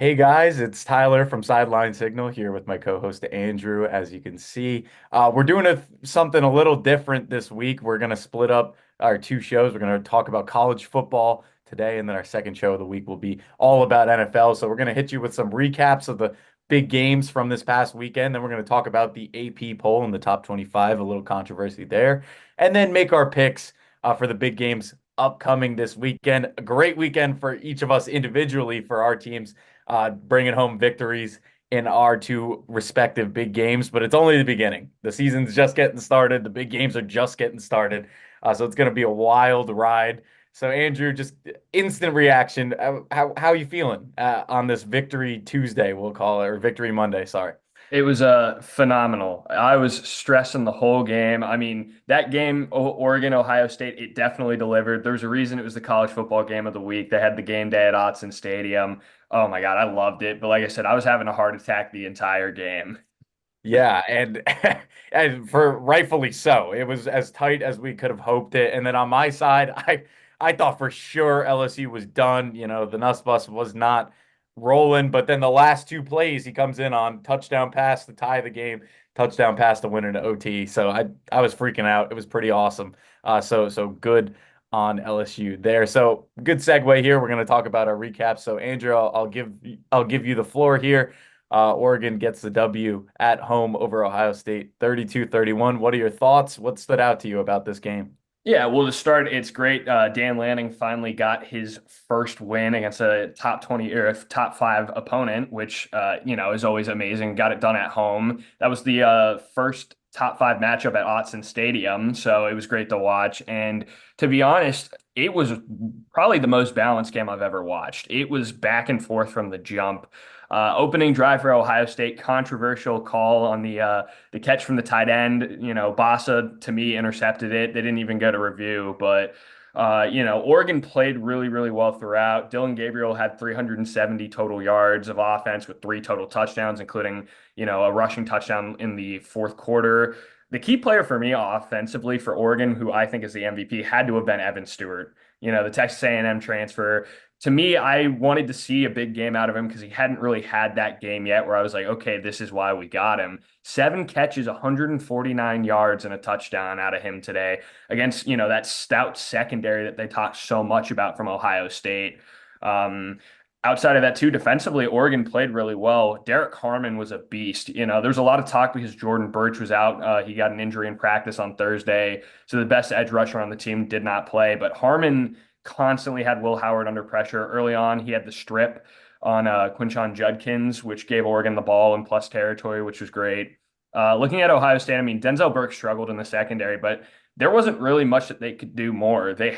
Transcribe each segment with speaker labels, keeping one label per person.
Speaker 1: Hey guys, it's Tyler from Sideline Signal here with my co-host Andrew. As you can see, we're doing something a little different this week. We're going to split up our two shows. We're going to talk about college football today, and then our second show of the week will be all about NFL. So we're going to hit you with some recaps of the big games from this past weekend. Then we're going to talk about the AP poll in the top 25, a little controversy there, and then make our picks for the big games upcoming this weekend. A great weekend for each of us individually for our teams bringing home victories in our two respective big games, but it's only the beginning. The season's just getting started. The big games are just getting started. So it's going to be a wild ride. So Andrew, just instant reaction. How are you feeling on this Victory Tuesday, we'll call it, or Victory Monday, sorry.
Speaker 2: It was phenomenal. I was stressing the whole game. I mean, that game, Oregon, Ohio State, it definitely delivered. There's a reason it was the college football game of the week. They had the game day at Autzen Stadium. Oh my God, I loved it. But like I said, I was having a heart attack the entire game.
Speaker 1: Yeah, and and for rightfully so. It was as tight as we could have hoped it. And then on my side, I thought for sure LSU was done. You know, the Nuss Bus was not rolling, but then the last two plays he comes in on touchdown pass to tie the game, touchdown pass to win in OT. So I was freaking out. It was pretty awesome. So good on LSU there. So good segue here. We're going to talk about our recap. So Andrew, I'll give you the floor here. Oregon gets the W at home over Ohio State, 32-31. What are your thoughts? What stood out to you about this game?
Speaker 2: Yeah, well, to start, it's great. Dan Lanning finally got his first win against a top 20 or a top five opponent, which, is always amazing. Got it done at home. That was the first top five matchup at Autzen Stadium. So it was great to watch. And to be honest, it was probably the most balanced game I've ever watched. It was back and forth from the jump. Opening drive for Ohio State, controversial call on the catch from the tight end. Bassa to me intercepted it. They didn't even go to review, but Oregon played really, really well throughout. Dylan Gabriel had 370 total yards of offense with three total touchdowns, including, a rushing touchdown in the fourth quarter. The key player for me offensively for Oregon, who I think is the MVP, had to have been Evan Stewart. The Texas A&M transfer. To me, I wanted to see a big game out of him because he hadn't really had that game yet where I was like, okay, this is why we got him. Seven catches, 149 yards, and a touchdown out of him today against, that stout secondary that they talked so much about from Ohio State. Um, Outside of that, too, defensively, Oregon played really well. Derek Harmon was a beast. There's a lot of talk because Jordan Birch was out. He got an injury in practice on Thursday. So the best edge rusher on the team did not play. But Harmon constantly had Will Howard under pressure. Early on, he had the strip on Quinshon Judkins, which gave Oregon the ball in plus territory, which was great. Looking at Ohio State, I mean, Denzel Burke struggled in the secondary, but there wasn't really much that they could do more. They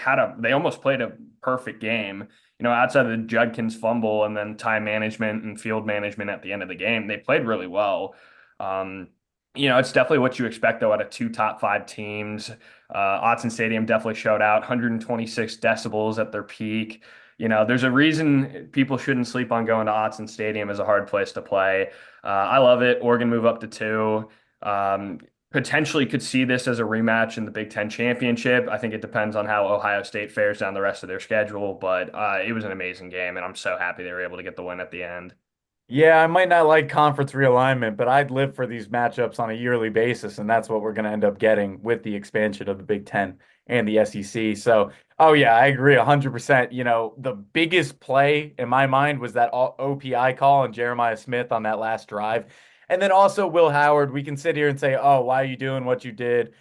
Speaker 2: almost played a perfect game. Outside of the Judkins fumble and then time management and field management at the end of the game, they played really well. Um, it's definitely what you expect though out of two top five teams. Autzen Stadium definitely showed out 126 decibels at their peak. There's a reason people shouldn't sleep on going to Autzen Stadium as a hard place to play. I love it. Oregon move up to two. Um, Potentially could see this as a rematch in the Big Ten championship. I think it depends on how Ohio State fares down the rest of their schedule, but it was an amazing game, and I'm so happy they were able to get the win at the end.
Speaker 1: Yeah, I might not like conference realignment, but I'd live for these matchups on a yearly basis, and that's what we're going to end up getting with the expansion of the Big Ten and the SEC. So, oh yeah, I agree 100%. The biggest play in my mind was that OPI call and Jeremiah Smith on that last drive. And then also Will Howard, we can sit here and say, "Oh, why are you doing what you did?"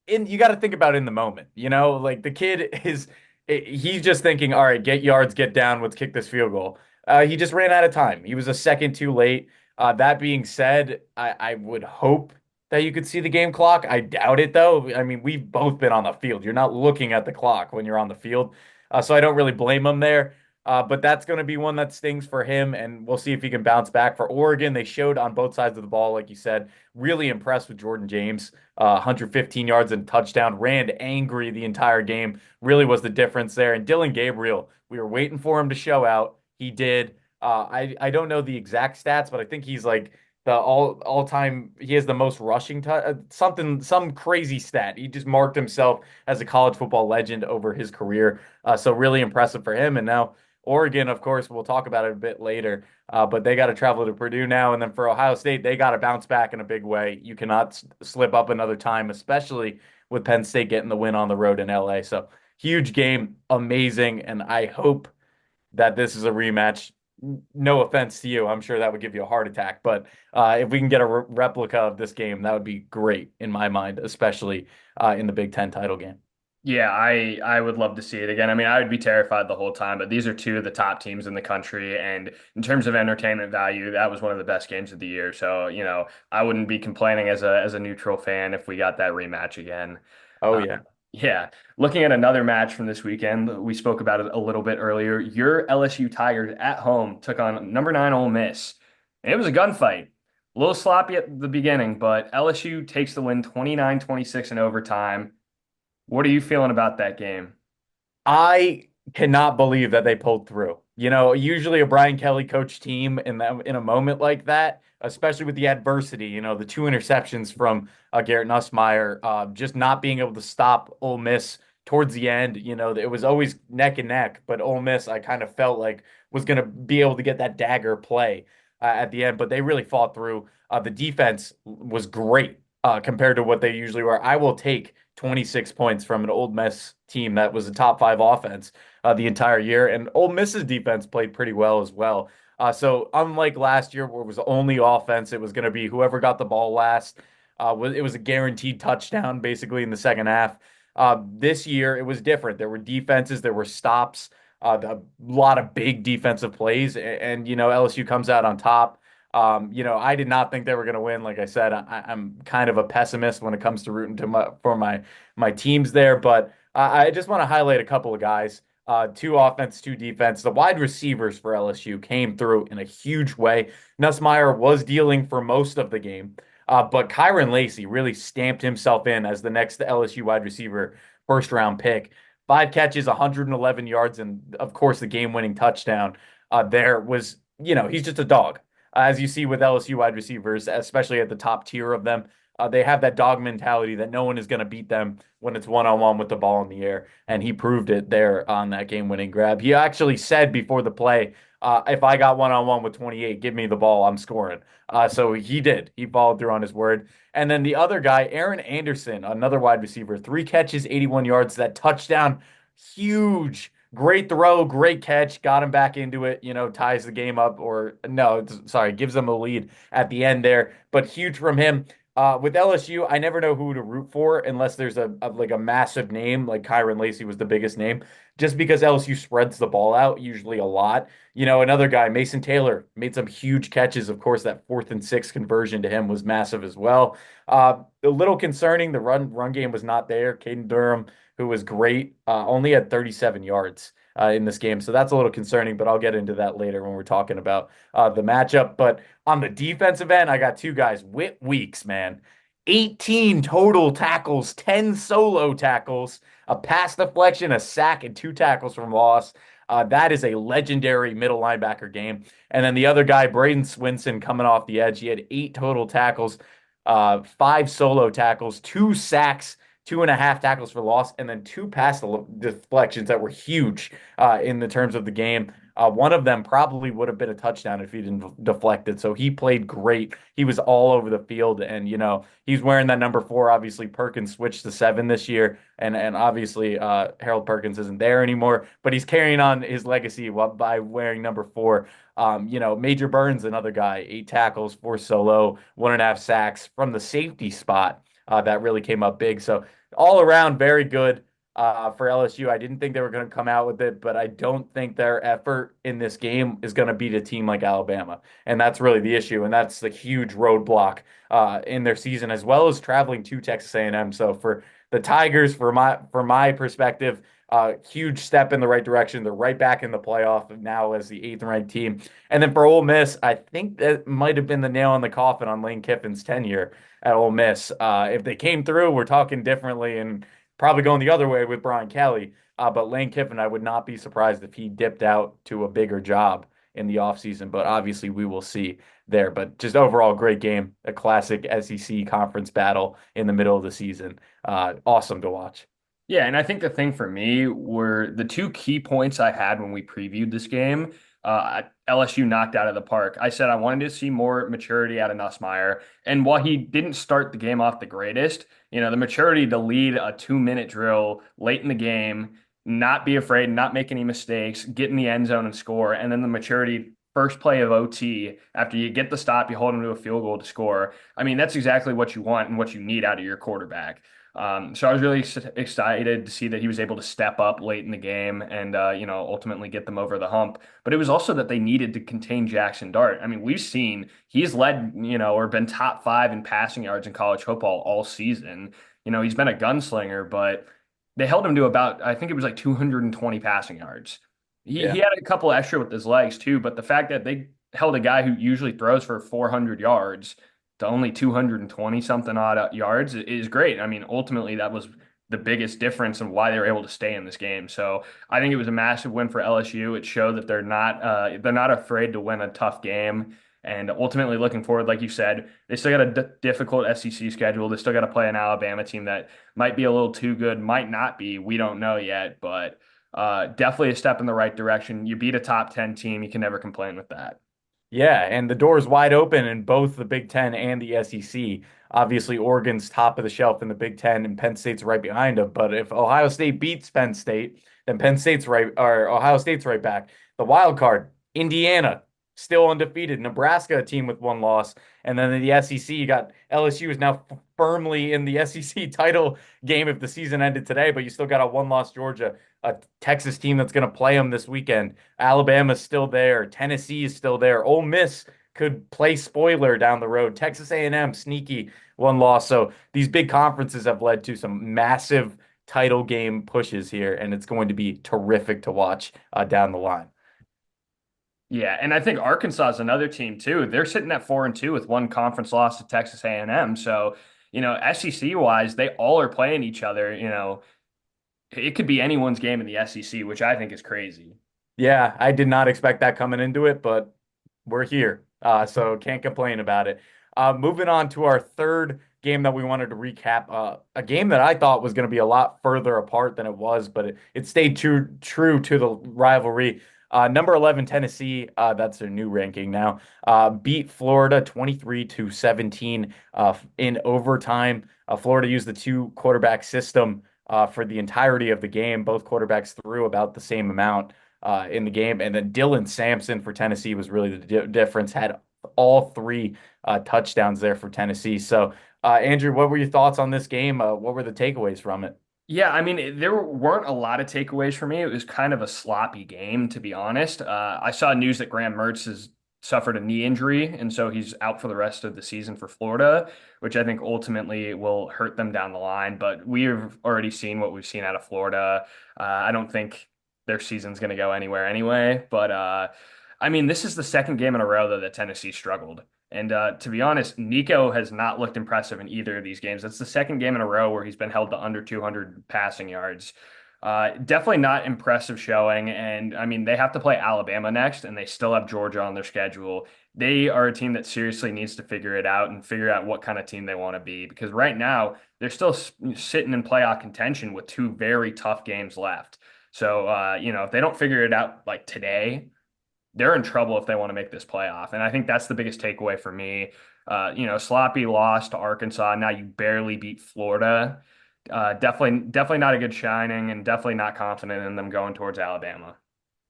Speaker 1: You got to think about it in the moment, like the kid he's just thinking, all right, get yards, get down, let's kick this field goal. He just ran out of time. He was a second too late. That being said, I would hope that you could see the game clock. I doubt it though. I mean, we've both been on the field. You're not looking at the clock when you're on the field. So I don't really blame him there. But that's going to be one that stings for him, and we'll see if he can bounce back. For Oregon, they showed on both sides of the ball, like you said, really impressed with Jordan James. 115 yards and touchdown, ran angry the entire game. Really was the difference there. And Dylan Gabriel, we were waiting for him to show out. He did. I don't know the exact stats, but I think he's like the all time. He has the most rushing some crazy stat. He just marked himself as a college football legend over his career. So really impressive for him. And now Oregon, of course, we'll talk about it a bit later, but they got to travel to Purdue now. And then for Ohio State, they got to bounce back in a big way. You cannot slip up another time, especially with Penn State getting the win on the road in LA. So huge game, amazing. And I hope that this is a rematch. No offense to you, I'm sure that would give you a heart attack. But if we can get a replica of this game, that would be great in my mind, especially in the Big Ten title game.
Speaker 2: Yeah, I would love to see it again. I mean, I would be terrified the whole time, but these are two of the top teams in the country, and in terms of entertainment value, that was one of the best games of the year. So, I wouldn't be complaining as a neutral fan if we got that rematch again.
Speaker 1: Oh
Speaker 2: Uh,
Speaker 1: yeah.
Speaker 2: yeah, looking at another match from this weekend, we spoke about it a little bit earlier. Your LSU Tigers at home took on number 9 Ole Miss. And it was a gunfight. A little sloppy at the beginning, but LSU takes the win 29-26 in overtime. What are you feeling about that game?
Speaker 1: I cannot believe that they pulled through. Usually a Brian Kelly coach team in a moment like that, especially with the adversity, the two interceptions from Garrett Nussmeier, just not being able to stop Ole Miss towards the end. It was always neck and neck, but Ole Miss, I kind of felt like was going to be able to get that dagger play at the end, but they really fought through. The defense was great compared to what they usually were. I will take 26 points from an Ole Miss team that was a top five offense the entire year. And Ole Miss's defense played pretty well as well. So unlike last year, where it was only offense, it was going to be whoever got the ball last. It was a guaranteed touchdown basically in the second half. This year, it was different. There were defenses, there were stops, a lot of big defensive plays, and LSU comes out on top. I did not think they were going to win. Like I said, I'm kind of a pessimist when it comes to rooting for my teams there, but I just want to highlight a couple of guys. Two offense, two defense. The wide receivers for LSU came through in a huge way. Nussmeier was dealing for most of the game, but Kyron Lacy really stamped himself in as the next LSU wide receiver, first round pick. 5 catches, 111 yards, and of course the game-winning touchdown. There was, he's just a dog as you see with LSU wide receivers, especially at the top tier of them. They have that dog mentality that no one is going to beat them when it's one-on-one with the ball in the air. And he proved it there on that game-winning grab. He actually said before the play, if I got one-on-one with 28, give me the ball, I'm scoring. So he did. He followed through on his word. And then the other guy, Aaron Anderson, another wide receiver, 3 catches, 81 yards. That touchdown, huge. Great throw, great catch, got him back into it, ties the game up, or no, sorry, gives them a lead at the end there. But huge from him. With LSU, I never know who to root for unless there's like a massive name, like Kyron Lacy was the biggest name, just because LSU spreads the ball out usually a lot. Another guy, Mason Taylor, made some huge catches. Of course, that 4th and 6 conversion to him was massive as well. A little concerning, the run game was not there. Caden Durham, who was great, only had 37 yards in this game. So that's a little concerning, but I'll get into that later when we're talking about the matchup. But on the defensive end, I got two guys, Whit Weeks, man. 18 total tackles, 10 solo tackles, a pass deflection, a sack, and 2 tackles from loss. That is a legendary middle linebacker game. And then the other guy, Braden Swinson, coming off the edge. He had 8 total tackles, 5 solo tackles, 2 sacks, 2.5 tackles for loss, and then 2 pass deflections that were huge in the terms of the game. One of them probably would have been a touchdown if he didn't deflect it. So he played great. He was all over the field, and he's wearing that number 4. Obviously, Perkins switched to 7 this year, and obviously Harold Perkins isn't there anymore. But he's carrying on his legacy by wearing number 4. Major Burns, another guy, 8 tackles, 4 solo, 1.5 sacks from the safety spot. That really came up big. So all around, very good for LSU. I didn't think they were going to come out with it, but I don't think their effort in this game is going to beat a team like Alabama. And that's really the issue. And that's the huge roadblock in their season, as well as traveling to Texas A&M. So for the Tigers, from my perspective, huge step in the right direction. They're right back in the playoff now as the 8th-ranked team. And then for Ole Miss, I think that might have been the nail in the coffin on Lane Kiffin's tenure at Ole Miss. If they came through, we're talking differently and probably going the other way with Brian Kelly. But Lane Kiffin, I would not be surprised if he dipped out to a bigger job in the offseason. But obviously, we will see there. But just overall, great game, a classic SEC conference battle in the middle of the season. Awesome to watch.
Speaker 2: Yeah, and I think the thing for me were the two key points I had when we previewed this game. LSU knocked out of the park. I said I wanted to see more maturity out of Nussmeier, and while he didn't start the game off the greatest, the maturity to lead a 2-minute drill late in the game, not be afraid, not make any mistakes, get in the end zone and score, and then the maturity first play of OT after you get the stop, you hold him to a field goal to score. I mean, that's exactly what you want and what you need out of your quarterback. So I was really excited to see that he was able to step up late in the game and ultimately get them over the hump. But it was also that they needed to contain Jackson Dart. I mean, we've seen he's led, or been top 5 in passing yards in college football all season. He's been a gunslinger, but they held him to about, I think it was like 220 passing yards. He
Speaker 1: Yeah.
Speaker 2: had a couple extra with his legs too, but the fact that they held a guy who usually throws for 400 yards to only 220 something odd yards is great. I mean, ultimately, that was the biggest difference in why they were able to stay in this game. So I think it was a massive win for LSU. It showed that they're not afraid to win a tough game. And ultimately, looking forward, like you said, they still got a difficult SEC schedule. They still got to play an Alabama team that might be a little too good, might not be. We don't know yet, but definitely a step in the right direction. You beat a top 10 team. You can never complain with that.
Speaker 1: Yeah, and the door is wide open in both the Big Ten and the SEC. Obviously, Oregon's top of the shelf in the Big Ten, and Penn State's right behind them. But if Ohio State beats Penn State, then Penn State's right, or Ohio State's right back. The wild card, Indiana, still undefeated. Nebraska, a team with one loss, and then in the SEC, you got LSU is now firmly in the SEC title game if the season ended today. But you still got a one-loss Georgia, a Texas team that's going to play them this weekend. Alabama's still there. Tennessee is still there. Ole Miss could play spoiler down the road. Texas A&M sneaky one loss. So these big conferences have led to some massive title game pushes here, and it's going to be terrific to watch down the line.
Speaker 2: Yeah, and I think Arkansas is another team too. They're sitting at 4-2 with one conference loss to Texas A&M. So, SEC wise, they all are playing each other. It could be anyone's game in the SEC, which I think is crazy.
Speaker 1: Yeah, I did not expect that coming into it, but we're here. So can't complain about it. Moving on to our third game that we wanted to recap, a game that I thought was going to be a lot further apart than it was, but it stayed true to the rivalry. Number 11 Tennessee, that's their new ranking now, beat Florida 23-17 in overtime. Florida used the two quarterback system for the entirety of the game. Both quarterbacks threw about the same amount in the game. And then Dylan Sampson for Tennessee was really the difference, had all three touchdowns there for Tennessee. So, Andrew, what were your thoughts on this game? What were the takeaways from it?
Speaker 2: Yeah, I mean, there weren't a lot of takeaways for me. It was kind of a sloppy game, to be honest. I saw news that Graham Mertz has suffered a knee injury, and so he's out for the rest of the season for Florida, which I think ultimately will hurt them down the line. But we've already seen what we've seen out of Florida. I don't think their season's going to go anywhere anyway. But I mean, this is the second game in a row, though, that Tennessee struggled. And to be honest, Nico has not looked impressive in either of these games. That's the second game in a row where he's been held to under 200 passing yards. Definitely not impressive showing. And I mean, they have to play Alabama next, and they still have Georgia on their schedule. They are a team that seriously needs to figure it out and figure out what kind of team they want to be. Because right now, they're still sitting in playoff contention with two very tough games left. So, if they don't figure it out like today, they're in trouble if they want to make this playoff. And I think that's the biggest takeaway for me. Sloppy loss to Arkansas. Now you barely beat Florida. Definitely not a good shining, and definitely not confident in them going towards Alabama.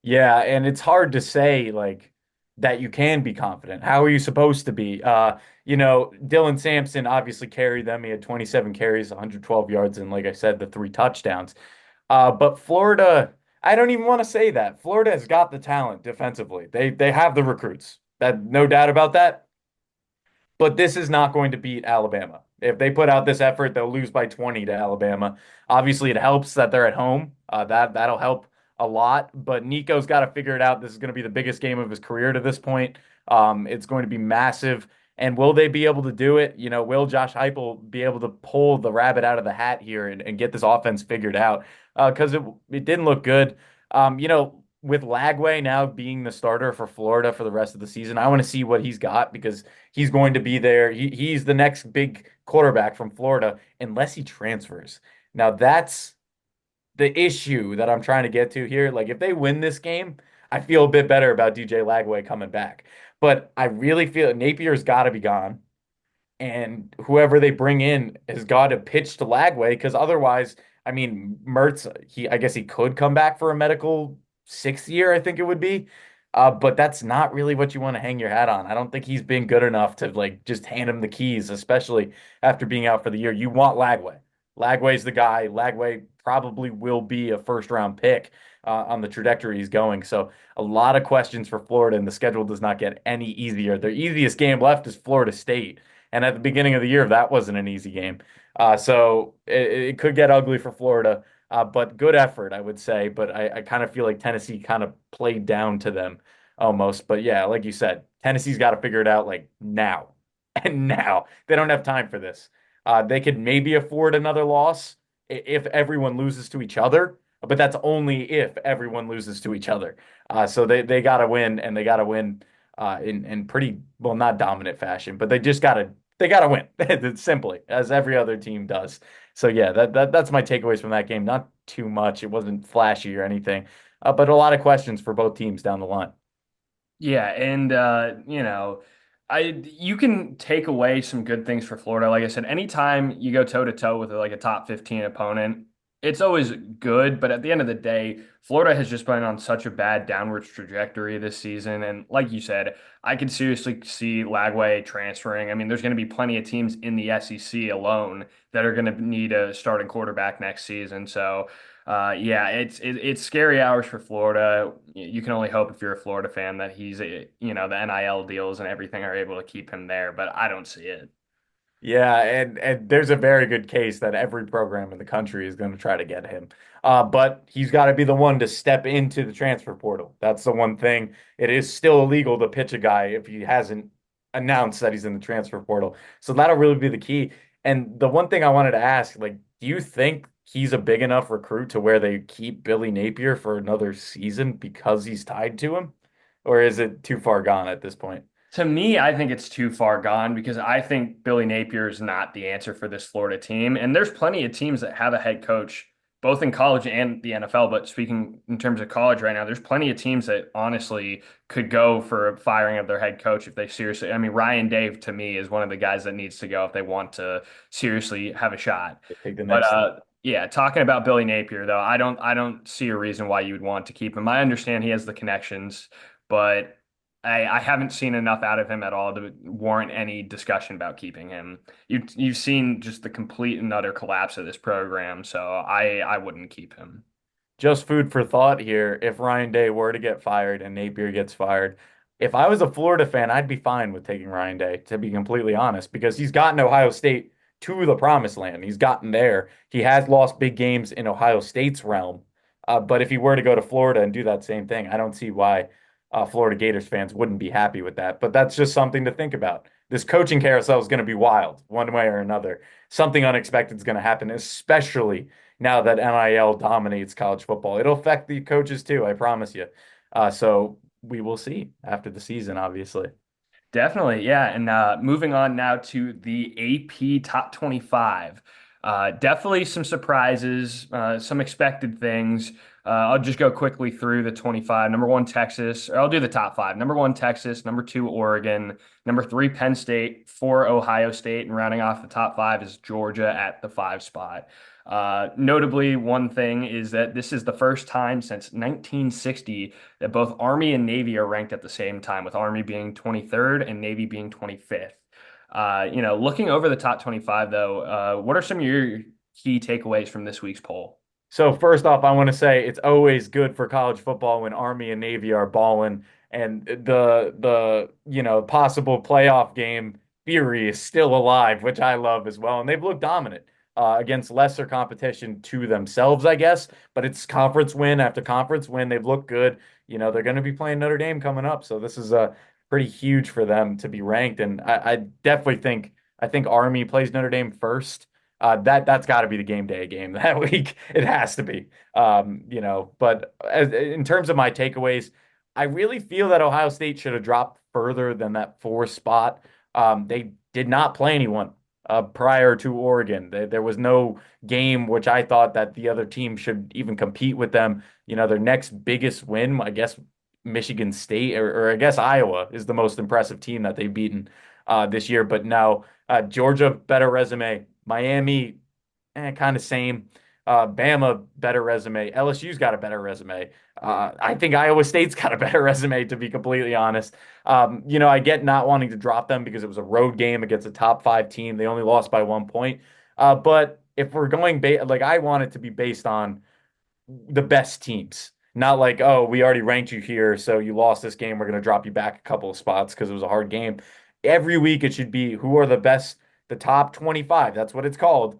Speaker 1: Yeah, and it's hard to say like that you can be confident. How are you supposed to be? Dylan Sampson obviously carried them. He had 27 carries, 112 yards, and like I said, the three touchdowns. But Florida, I don't even want to say that. Florida has got the talent defensively. They have the recruits. That no doubt about that. But this is not going to beat Alabama. If they put out this effort, they'll lose by 20 to Alabama. Obviously, it helps that they're at home. That'll help a lot. But Nico's got to figure it out. This is going to be the biggest game of his career to this point. It's going to be massive. And will they be able to do it? Will Josh Heupel be able to pull the rabbit out of the hat here and get this offense figured out? Because it didn't look good. With Lagway now being the starter for Florida for the rest of the season, I want to see what he's got because he's going to be there. He's the next big quarterback from Florida unless he transfers. Now the issue that I'm trying to get to here. Like if they win this game, I feel a bit better about DJ Lagway coming back. But I really feel Napier's got to be gone, and whoever they bring in has got to pitch to Lagway because otherwise, I mean, Mertz, I guess he could come back for a medical sixth year, I think it would be. But that's not really what you want to hang your hat on. I don't think he's been good enough to like just hand him the keys, especially after being out for the year. You want Lagway. Lagway's the guy. Lagway probably will be a first round pick on the trajectory he's going. So a lot of questions for Florida, and the schedule does not get any easier. Their easiest game left is Florida State. And at the beginning of the year, that wasn't an easy game. So it could get ugly for Florida, but good effort, I would say. But I kind of feel like Tennessee kind of played down to them almost. But yeah, like you said, Tennessee's got to figure it out like now. And now they don't have time for this. They could maybe afford another loss if everyone loses to each other, but that's only if everyone loses to each other. So they got to win, and they got to win in pretty well, not dominant fashion, but they gotta win simply as every other team does. So yeah, that's my takeaways from that game. Not too much. It wasn't flashy or anything, but a lot of questions for both teams down the line.
Speaker 2: Yeah, and you can take away some good things for Florida. Like I said, anytime you go toe to toe with like a top 15 opponent, it's always good. But at the end of the day, Florida has just been on such a bad downward trajectory this season. And like you said, I could seriously see Lagway transferring. I mean, there's going to be plenty of teams in the SEC alone that are going to need a starting quarterback next season. So yeah, it's scary hours for Florida. You can only hope if you're a Florida fan that the NIL deals and everything are able to keep him there, but I don't see it.
Speaker 1: Yeah, and there's a very good case that every program in the country is going to try to get him. But he's got to be the one to step into the transfer portal. That's the one thing. It is still illegal to pitch a guy if he hasn't announced that he's in the transfer portal. So that'll really be the key. And the one thing I wanted to ask, like, do you think he's a big enough recruit to where they keep Billy Napier for another season because he's tied to him? Or is it too far gone at this point?
Speaker 2: To me, I think it's too far gone because I think Billy Napier is not the answer for this Florida team. And there's plenty of teams that have a head coach, both in college and the NFL. But speaking in terms of college right now, there's plenty of teams that honestly could go for a firing of their head coach if they seriously. I mean, Ryan Dave to me is one of the guys that needs to go if they want to seriously have a shot.
Speaker 1: They take the
Speaker 2: But
Speaker 1: next step.
Speaker 2: yeah, talking about Billy Napier though, I don't see a reason why you would want to keep him. I understand he has the connections, but I haven't seen enough out of him at all to warrant any discussion about keeping him. You've seen just the complete and utter collapse of this program, so I wouldn't keep him.
Speaker 1: Just food for thought here. If Ryan Day were to get fired and Napier gets fired, if I was a Florida fan, I'd be fine with taking Ryan Day, to be completely honest, because he's gotten Ohio State to the promised land. He's gotten there. He has lost big games in Ohio State's realm. But if he were to go to Florida and do that same thing, I don't see why Florida Gators fans wouldn't be happy with that. But that's just something to think about. This coaching carousel is going to be wild one way or another. Something unexpected is going to happen, especially now that NIL dominates college football. It'll affect the coaches too, I promise you. So we will see after the season, obviously.
Speaker 2: Definitely, yeah. And moving on now to the AP Top 25. Definitely some surprises, some expected things. I'll just go quickly through the 25. Number one, Texas. Or I'll do the top five. Number one, Texas. Number two, Oregon. Number three, Penn State. Four, Ohio State. And rounding off the top five is Georgia at the five spot. Notably, one thing is that this is the first time since 1960 that both Army and Navy are ranked at the same time, with Army being 23rd and Navy being 25th. Looking over the top 25, though, what are some of your key takeaways from this week's poll?
Speaker 1: So first off, I want to say it's always good for college football when Army and Navy are balling, and the possible playoff game theory is still alive, which I love as well. And they've looked dominant against lesser competition to themselves, I guess. But it's conference win after conference win. They've looked good. They're going to be playing Notre Dame coming up, so this is pretty huge for them to be ranked. And I definitely think Army plays Notre Dame first. That's got to be the game day game that week. It has to be. But in terms of my takeaways, I really feel that Ohio State should have dropped further than that four spot. They did not play anyone prior to Oregon. There was no game which I thought that the other team should even compete with them. Their next biggest win, I guess Michigan State or I guess Iowa is the most impressive team that they've beaten this year. But no, Georgia, better resume. Miami, kind of same. Bama, better resume. LSU's got a better resume. I think Iowa State's got a better resume, to be completely honest. I get not wanting to drop them because it was a road game against a top five team. They only lost by 1 point. But if we're going, like, I want it to be based on the best teams. Not like, oh, we already ranked you here, so you lost this game. We're going to drop you back a couple of spots because it was a hard game. Every week it should be who are the best, the top 25. That's what it's called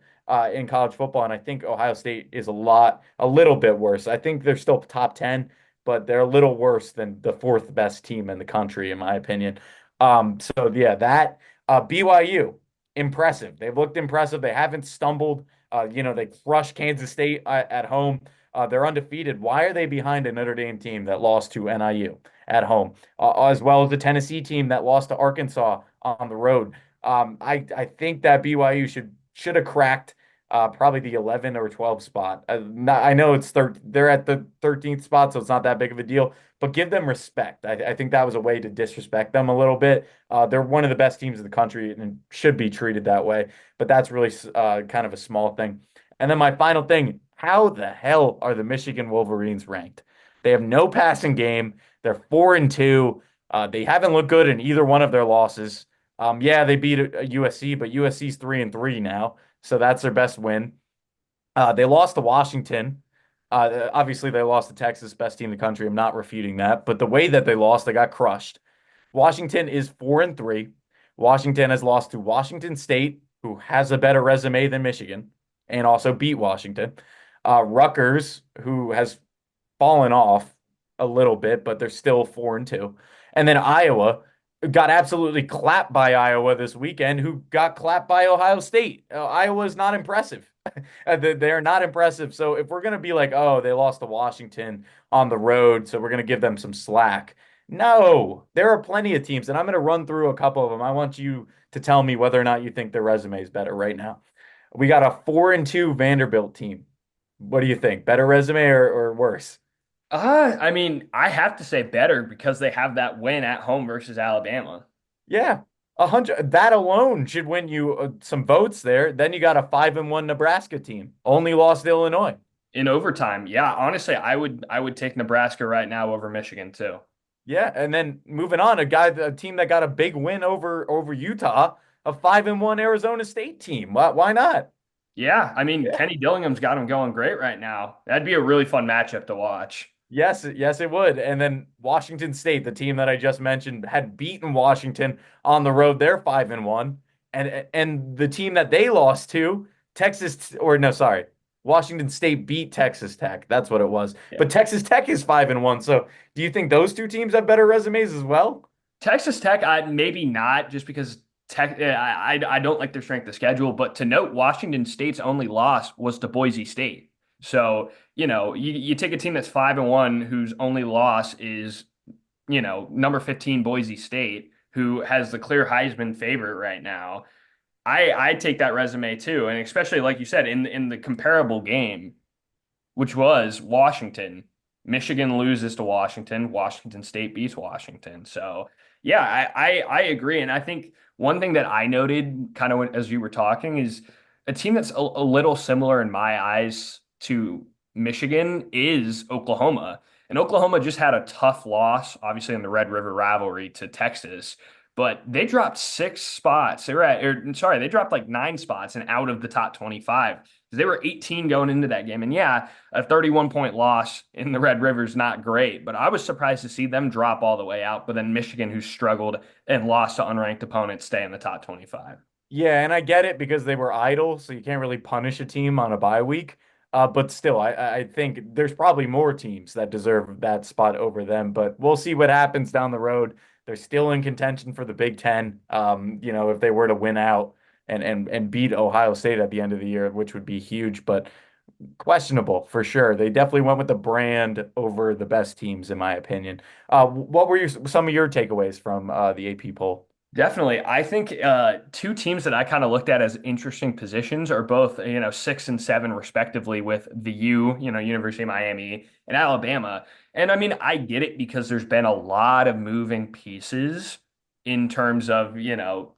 Speaker 1: in college football. And I think Ohio State is a little bit worse. I think they're still top 10, but they're a little worse than the fourth best team in the country, in my opinion. So yeah, that BYU, impressive. They've looked impressive. They haven't stumbled. They crushed Kansas State at home. They're undefeated. Why are they behind a Notre Dame team that lost to NIU at home, as well as the Tennessee team that lost to Arkansas on the road? I think that BYU should have cracked probably the 11 or 12 spot. I know they're at the 13th spot, so it's not that big of a deal. But give them respect. I think that was a way to disrespect them a little bit. They're one of the best teams in the country and should be treated that way. But that's really kind of a small thing. And then my final thing, how the hell are the Michigan Wolverines ranked? They have no passing game. They're 4-2. They haven't looked good in either one of their losses. Yeah, they beat USC, but USC's 3-3 now, so that's their best win. They lost to Washington. Obviously, they lost to Texas, best team in the country. I'm not refuting that, but the way that they lost, they got crushed. Washington is 4-3. Washington has lost to Washington State, who has a better resume than Michigan, and also beat Washington. Rutgers, who has fallen off a little bit, but they're still 4-2. And then Iowa got absolutely clapped by Iowa this weekend, who got clapped by Ohio State. Iowa is not impressive. They're not impressive. So if we're going to be like, oh, they lost to Washington on the road, so we're going to give them some slack. No, there are plenty of teams, and I'm going to run through a couple of them. I want you to tell me whether or not you think their resume is better right now. We got a 4-2 Vanderbilt team. What do you think? Better resume or worse?
Speaker 2: I mean, I have to say better because they have that win at home versus Alabama
Speaker 1: Yeah, 100. That alone should win you some votes there. Then you got a 5-1 Nebraska team, only lost to Illinois.
Speaker 2: in overtime. Yeah, honestly, I would take Nebraska right now over Michigan too.
Speaker 1: Yeah, and then moving on, a team that got a big win over Utah, a 5-1 Arizona State team. Why not?
Speaker 2: Yeah, I mean,
Speaker 1: Yeah.
Speaker 2: Kenny Dillingham's got him going great right now. That'd be a really fun matchup to watch.
Speaker 1: Yes, it would. And then Washington State, the team that I just mentioned, had beaten Washington on the road. They're 5-1. And the team that they lost to, Texas, or no, sorry, Washington State beat Texas Tech. That's what it was.
Speaker 2: Yeah.
Speaker 1: But Texas Tech is 5-1. So do you think those two teams have better resumes as well?
Speaker 2: Texas Tech, I maybe not just because Tech. I don't like their strength of schedule, but to note, Washington State's only loss was to Boise State. So you take a team that's 5-1 whose only loss is number 15 Boise State, who has the clear Heisman favorite right now. I take that resume too, and especially like you said in the comparable game, which was Washington. Michigan loses to Washington. Washington State beats Washington. So yeah, I agree. And I think one thing that I noted kind of as you were talking is a team that's a little similar in my eyes to Michigan is Oklahoma. And Oklahoma just had a tough loss, obviously in the Red River rivalry to Texas, but they dropped 6 spots. They dropped like 9 spots and out of the top 25. They were 18 going into that game. And yeah, a 31-point loss in the Red River is not great, but I was surprised to see them drop all the way out. But then Michigan, who struggled and lost to unranked opponents, stay in the top 25.
Speaker 1: Yeah, and I get it because they were idle, so you can't really punish a team on a bye week. But still, I think there's probably more teams that deserve that spot over them. But we'll see what happens down the road. They're still in contention for the Big Ten. If they were to win out and beat Ohio State at the end of the year, which would be huge, but questionable for sure. They definitely went with the brand over the best teams, in my opinion. What were some of your takeaways from the AP poll?
Speaker 2: Definitely. I think two teams that I kind of looked at as interesting positions are both, 6 and 7 respectively with the University of Miami and Alabama. And I mean, I get it because there's been a lot of moving pieces in terms of,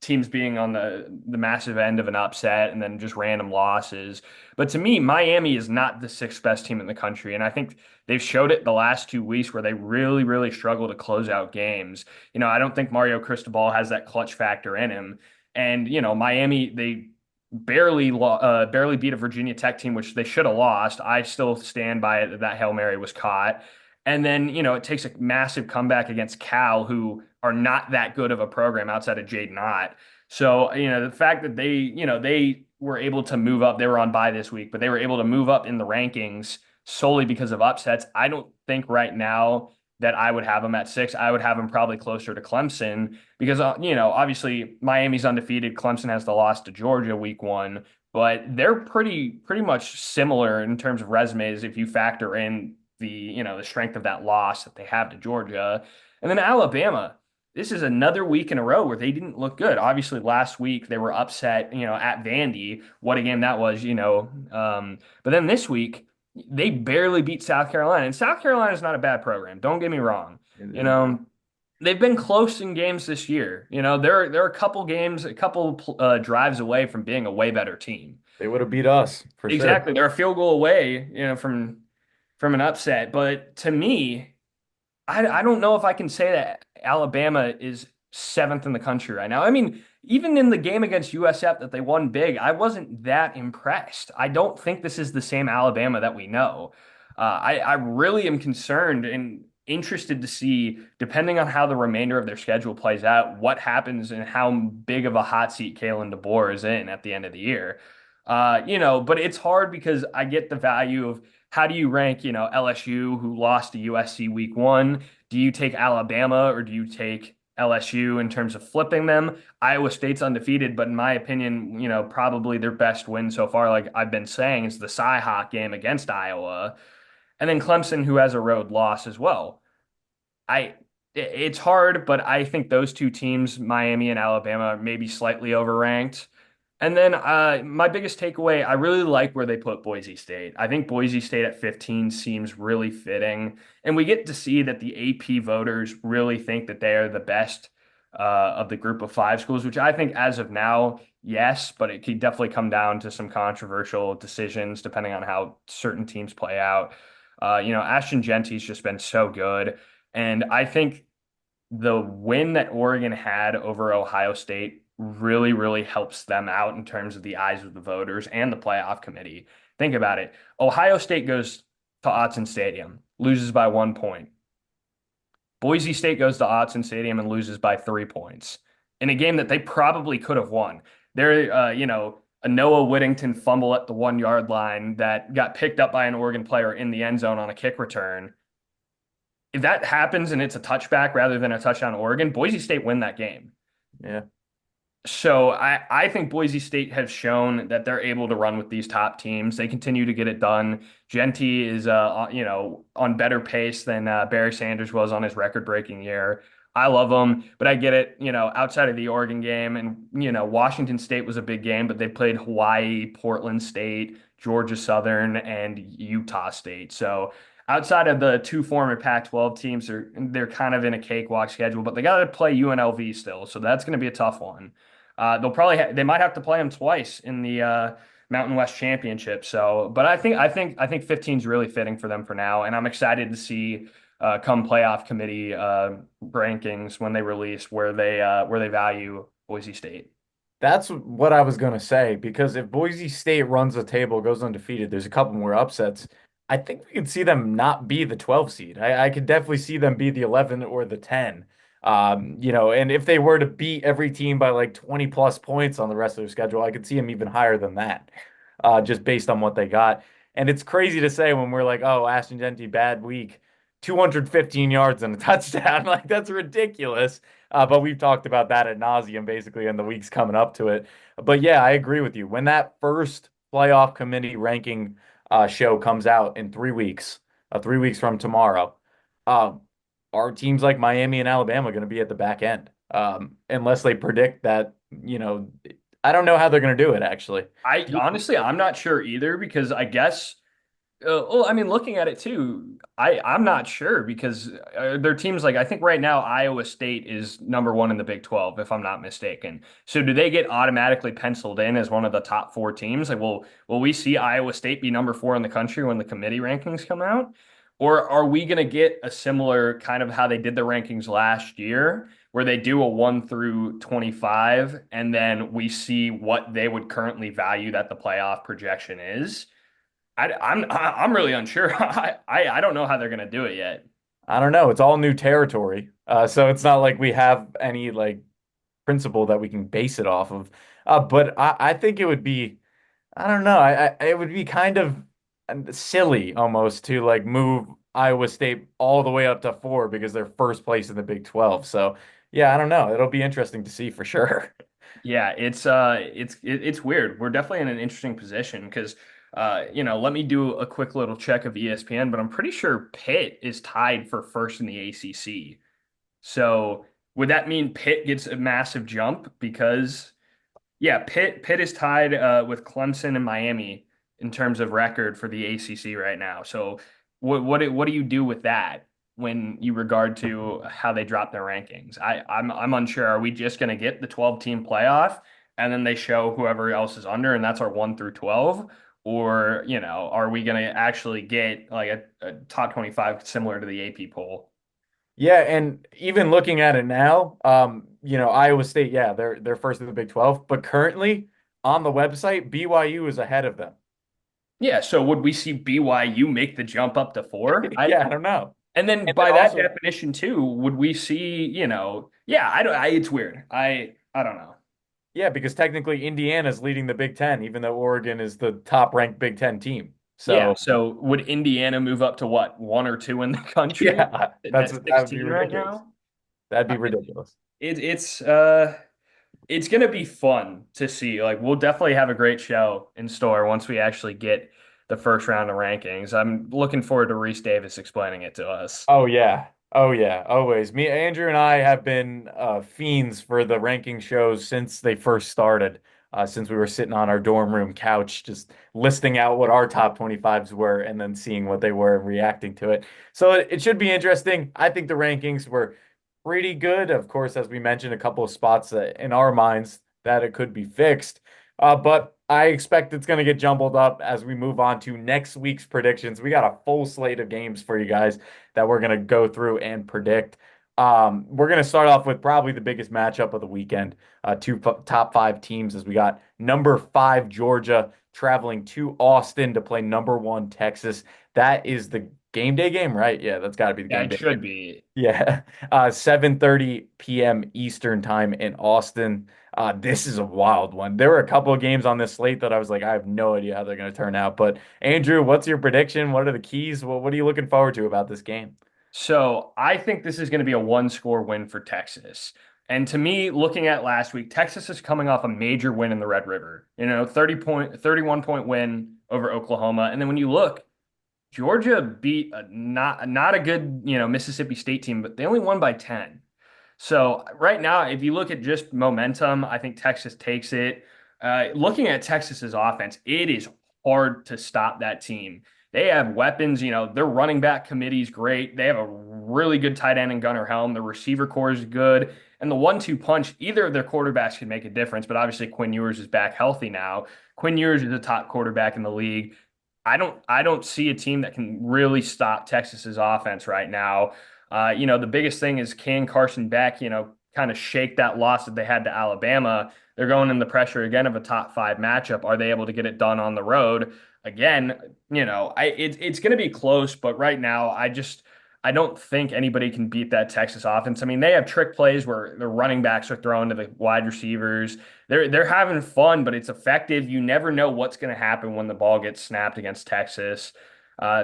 Speaker 2: teams being on the massive end of an upset and then just random losses. But to me, Miami is not the sixth best team in the country. And I think they've showed it the last 2 weeks where they really, really struggle to close out games. I don't think Mario Cristobal has that clutch factor in him. And, Miami, they barely beat a Virginia Tech team, which they should have lost. I still stand by it that that Hail Mary was caught. And then, it takes a massive comeback against Cal, who are not that good of a program outside of Jaden Ott. So, the fact that they were able to move up, they were on bye this week, but they were able to move up in the rankings solely because of upsets. I don't think right now that I would have them at 6. I would have them probably closer to Clemson because, obviously Miami's undefeated. Clemson has the loss to Georgia week 1, but they're pretty much similar in terms of resumes if you factor in the strength of that loss that they have to Georgia. And then Alabama, this is another week in a row where they didn't look good. Obviously, last week they were upset, at Vandy. What a game that was. But then this week, they barely beat South Carolina. And South Carolina is not a bad program. Don't get me wrong. You know, they've been close in games this year. They're a couple games, a couple drives away from being a way better team.
Speaker 1: They would have beat us for sure.
Speaker 2: Exactly. They're a field goal away, from an upset. But to me, I don't know if I can say that Alabama is seventh in the country right now. I mean, even in the game against USF that they won big, I wasn't that impressed. I don't think this is the same Alabama that we know. I really am concerned and interested to see, depending on how the remainder of their schedule plays out, what happens and how big of a hot seat Kalen DeBoer is in at the end of the year. But it's hard because I get the value of how do you rank, LSU, who lost to USC week 1? Do you take Alabama or do you take LSU in terms of flipping them? Iowa State's undefeated, but in my opinion, probably their best win so far, like I've been saying, is the Cy-Hawk game against Iowa. And then Clemson, who has a road loss as well. I it's hard, but I think those two teams, Miami and Alabama, may be slightly overranked. And then my biggest takeaway, I really like where they put Boise State. I think Boise State at 15 seems really fitting. And we get to see that the AP voters really think that they are the best of the group of 5 schools, which I think as of now, yes, but it could definitely come down to some controversial decisions depending on how certain teams play out. Ashton Genty's just been so good. And I think the win that Oregon had over Ohio State really, really helps them out in terms of the eyes of the voters and the playoff committee. Think about it. Ohio State goes to Autzen Stadium, loses by 1 point. Boise State goes to Autzen Stadium and loses by 3 points in a game that they probably could have won. They're, a Noah Whittington fumble at the 1 yard line that got picked up by an Oregon player in the end zone on a kick return. If that happens and it's a touchback rather than a touchdown to Oregon, Boise State win that game.
Speaker 1: Yeah.
Speaker 2: So I think Boise State has shown that they're able to run with these top teams. They continue to get it done. Genty is on better pace than Barry Sanders was on his record-breaking year. I love him, but I get it, outside of the Oregon game and Washington State was a big game, but they played Hawaii, Portland State, Georgia Southern, and Utah State. So outside of the two former Pac-12 teams, they're kind of in a cakewalk schedule, but they got to play UNLV still, so that's going to be a tough one. They might have to play them twice in the Mountain West Championship. So, but I think 15 is really fitting for them for now, and I'm excited to see come playoff committee rankings when they release where they value Boise State.
Speaker 1: That's what I was going to say because if Boise State runs the table, goes undefeated, there's a couple more upsets. I think we could see them not be the 12 seed. I could definitely see them be the 11 or the 10. And if they were to beat every team by like 20 plus points on the rest of their schedule, I could see them even higher than that, just based on what they got. And it's crazy to say when we're like, oh, Ashton Genty, bad week, 215 yards and a touchdown. Like, that's ridiculous. But we've talked about that ad nauseum basically in the weeks coming up to it. But yeah, I agree with you. When that first playoff committee ranking show comes out in 3 weeks, 3 weeks from tomorrow, uh, are teams like Miami and Alabama going to be at the back end? unless they predict that, I don't know how they're going to do it actually.
Speaker 2: I honestly, I'm not sure either because I guess. Well, I mean, looking at it too, I'm not sure because there are teams like I think right now Iowa State is number one in the Big 12, if I'm not mistaken. So do they get automatically penciled in as one of the top four teams? Like, will we see Iowa State be number four in the country when the committee rankings come out? Or are we going to get a similar kind of how they did the rankings last year, where they do a 1 through 25, and then we see what they would currently value that the playoff projection is? I'm really unsure. I don't know how they're gonna do it yet.
Speaker 1: I don't know. It's all new territory. So it's not like we have any like principle that we can base it off of. But I think it would be, I don't know. It would be kind of silly almost to like move Iowa State all the way up to four because they're first place in the Big 12. So yeah, I don't know. It'll be interesting to see for sure.
Speaker 2: Yeah, it's weird. We're definitely in an interesting position because let me do a quick little check of ESPN, but I'm pretty sure Pitt is tied for first in the ACC. So would that mean Pitt gets a massive jump? Because yeah, Pitt is tied with Clemson and Miami in terms of record for the ACC right now. So what do you do with that when you regard to how they drop their rankings? I'm unsure. Are we just going to get the 12 team playoff and then they show whoever else is under and that's our 1 through 12? Or, are we going to actually get like a top 25 similar to the AP poll?
Speaker 1: Yeah, and even looking at it now, Iowa State, yeah, they're first in the Big 12, but currently on the website, BYU is ahead of them.
Speaker 2: Yeah, so would we see BYU make the jump up to four?
Speaker 1: Yeah, I don't know.
Speaker 2: And then
Speaker 1: And then
Speaker 2: by that
Speaker 1: also,
Speaker 2: definition too, would we see, yeah, I don't it's weird. I don't know.
Speaker 1: yeah, because technically Indiana's leading the Big Ten, even though Oregon is the top ranked Big Ten team.
Speaker 2: Yeah,
Speaker 1: So
Speaker 2: so would Indiana move up to what, one or two in the country?
Speaker 1: yeah,
Speaker 2: That's
Speaker 1: that would be
Speaker 2: 16 right
Speaker 1: ridiculous.
Speaker 2: now.
Speaker 1: That'd
Speaker 2: I-
Speaker 1: be ridiculous.
Speaker 2: It, it's gonna be fun to see. Like we'll definitely have a great show in store once we actually get the first round of rankings. I'm looking forward to Reese Davis explaining it to us.
Speaker 1: Oh yeah. Oh yeah. Always. Andrew and I have been fiends for the ranking shows since they first started. Since we were sitting on our dorm room couch, just listing out what our top 25s were and then seeing what they were and reacting to it. So it should be interesting. I think the rankings were pretty good. Of course, as we mentioned, a couple of spots that in our minds that it could be fixed. But I expect it's going to get jumbled up as we move on to next week's predictions. We got a full slate of games for you guys that we're going to go through and predict. We're going to start off with probably the biggest matchup of the weekend. Top five teams as we got number five Georgia traveling to Austin to play number one Texas. That is the game day game, right? Yeah, that's got to be the
Speaker 2: Yeah,
Speaker 1: game
Speaker 2: it
Speaker 1: day
Speaker 2: should
Speaker 1: game.
Speaker 2: be.
Speaker 1: Yeah, 7:30 p.m. Eastern time in Austin. This is a wild one. There were a couple of games on this slate that I was like, I have no idea how they're going to turn out. But Andrew, what's your prediction? What are the keys? What are you looking forward to about this game?
Speaker 2: So I think this is going to be a one score win for Texas. And to me, looking at last week, Texas is coming off a major win in the Red River. 31 point win over Oklahoma. And then when you look, Georgia beat not a good, Mississippi State team, but they only won by 10. So right now, if you look at just momentum, I think Texas takes it. Looking at Texas's offense, it is hard to stop that team. They have weapons, their running back committee is great. They have a really good tight end in Gunnar Helm. The receiver core is good. And the 1-2 punch, either of their quarterbacks can make a difference, but obviously Quinn Ewers is back healthy now. Quinn Ewers is a top quarterback in the league. I don't see a team that can really stop Texas's offense right now. The biggest thing is can Carson Beck, kind of shake that loss that they had to Alabama. They're going in the pressure again of a top five matchup. Are they able to get it done on the road? Again, it's going to be close, but right now I don't think anybody can beat that Texas offense. I mean, they have trick plays where the running backs are thrown to the wide receivers. They're having fun, but it's effective. You never know what's going to happen when the ball gets snapped against Texas.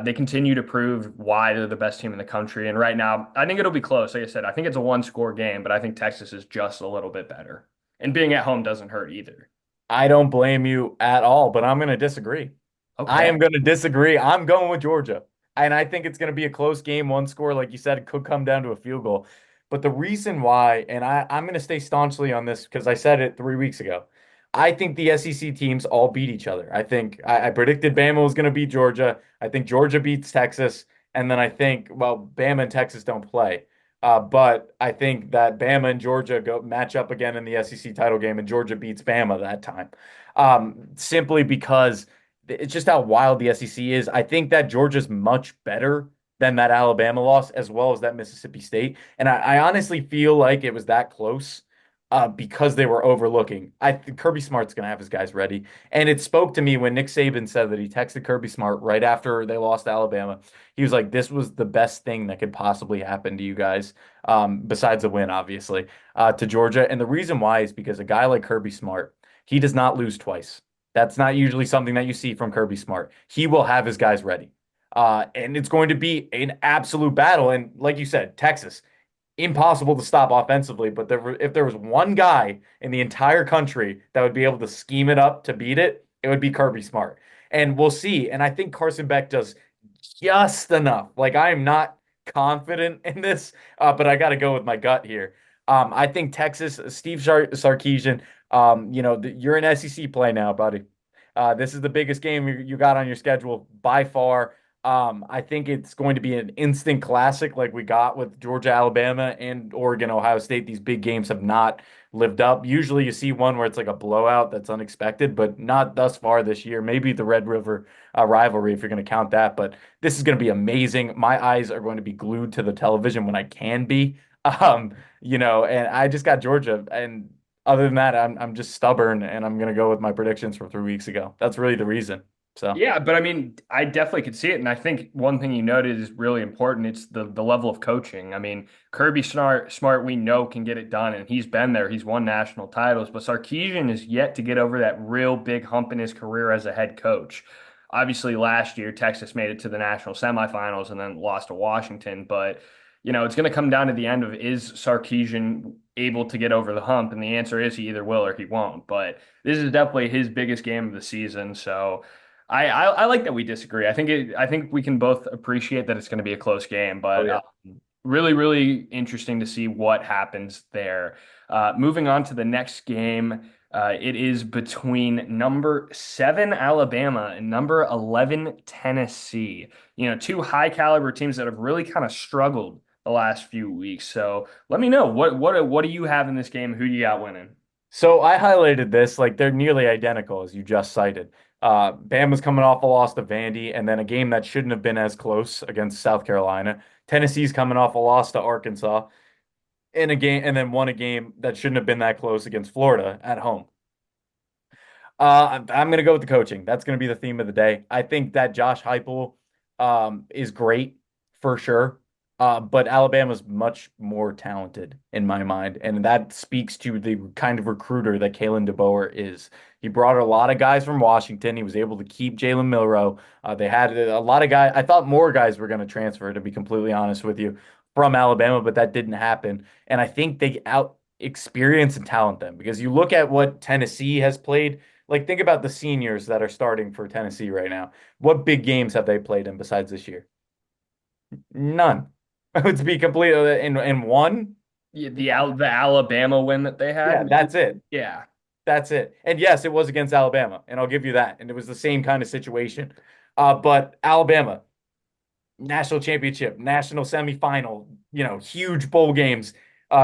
Speaker 2: They continue to prove why they're the best team in the country. And right now, I think it'll be close. Like I said, I think it's a one score game, but I think Texas is just a little bit better. And being at home doesn't hurt either.
Speaker 1: I don't blame you at all, but I'm going to disagree. I
Speaker 2: Okay.
Speaker 1: am going to disagree. I'm going with Georgia. And I think it's going to be a close game. One score, like you said, it could come down to a field goal. But the reason why, and I'm going to stay staunchly on this because I said it 3 weeks ago. I think the SEC teams all beat each other. I think I predicted Bama was going to beat Georgia. I think Georgia beats Texas. And then I think, well, Bama and Texas don't play. But I think that Bama and Georgia go match up again in the SEC title game, and Georgia beats Bama that time. Simply because it's just how wild the SEC is. I think that Georgia's much better than that Alabama loss, as well as that Mississippi State. And I honestly feel like it was that close because they were overlooking. I think Kirby Smart's going to have his guys ready. And it spoke to me when Nick Saban said that he texted Kirby Smart right after they lost to Alabama. He was like, this was the best thing that could possibly happen to you guys, besides a win, obviously, to Georgia. And the reason why is because a guy like Kirby Smart, he does not lose twice. That's not usually something that you see from Kirby Smart. He will have his guys ready. And it's going to be an absolute battle. And like you said, Texas, impossible to stop offensively. But if there was one guy in the entire country that would be able to scheme it up to beat it, it would be Kirby Smart. And we'll see. And I think Carson Beck does just enough. Like I am not confident in this, but I got to go with my gut here. I think Texas, Steve Sarkisian, you're in SEC play now, buddy. This is the biggest game you got on your schedule by far. I think it's going to be an instant classic like we got with Georgia, Alabama, and Oregon, Ohio State. These big games have not lived up. Usually you see one where it's like a blowout that's unexpected, but not thus far this year. Maybe the Red River rivalry, if you're going to count that. But this is going to be amazing. My eyes are going to be glued to the television when I can be. And I just got Georgia. And other than that, I'm just stubborn and I'm going to go with my predictions from 3 weeks ago. That's really the reason. So.
Speaker 2: Yeah, but I mean, I definitely could see it, and I think one thing you noted is really important. It's the level of coaching. I mean, Kirby Smart, we know can get it done, and he's been there. He's won national titles, but Sarkisian is yet to get over that real big hump in his career as a head coach. Obviously, last year Texas made it to the national semifinals and then lost to Washington, but it's going to come down to the end of is Sarkisian able to get over the hump, and the answer is he either will or he won't. But this is definitely his biggest game of the season, so. I like that we disagree. I think we can both appreciate that it's going to be a close game,
Speaker 1: Oh
Speaker 2: but
Speaker 1: yeah.
Speaker 2: really, really interesting to see what happens there. Moving on to the next game, it is between number 7 Alabama and number 11 Tennessee. Two high caliber teams that have really kind of struggled the last few weeks. So let me know what do you have in this game? Who do you got winning?
Speaker 1: So I highlighted this like they're nearly identical as you just cited. Bama's coming off a loss to Vandy, and then a game that shouldn't have been as close against South Carolina. Tennessee's coming off a loss to Arkansas in a game, and then won a game that shouldn't have been that close against Florida at home. I'm going to go with the coaching. That's going to be the theme of the day. I think that Josh Heupel is great for sure. But Alabama's much more talented in my mind, and that speaks to the kind of recruiter that Kalen DeBoer is. He brought a lot of guys from Washington. He was able to keep Jalen Milroe. They had a lot of guys. I thought more guys were going to transfer, to be completely honest with you, from Alabama, but that didn't happen. And I think they out experience and talent them because you look at what Tennessee has played. Like, think about the seniors that are starting for Tennessee right now. What big games have they played in besides this year? None. To be complete in one.
Speaker 2: Yeah, the Alabama win that they
Speaker 1: Yeah,
Speaker 2: had.
Speaker 1: that's it.
Speaker 2: Yeah.
Speaker 1: That's it. And yes, it was against Alabama, and I'll give you that. And it was the same kind of situation. But Alabama, national championship, national semifinal, huge bowl games.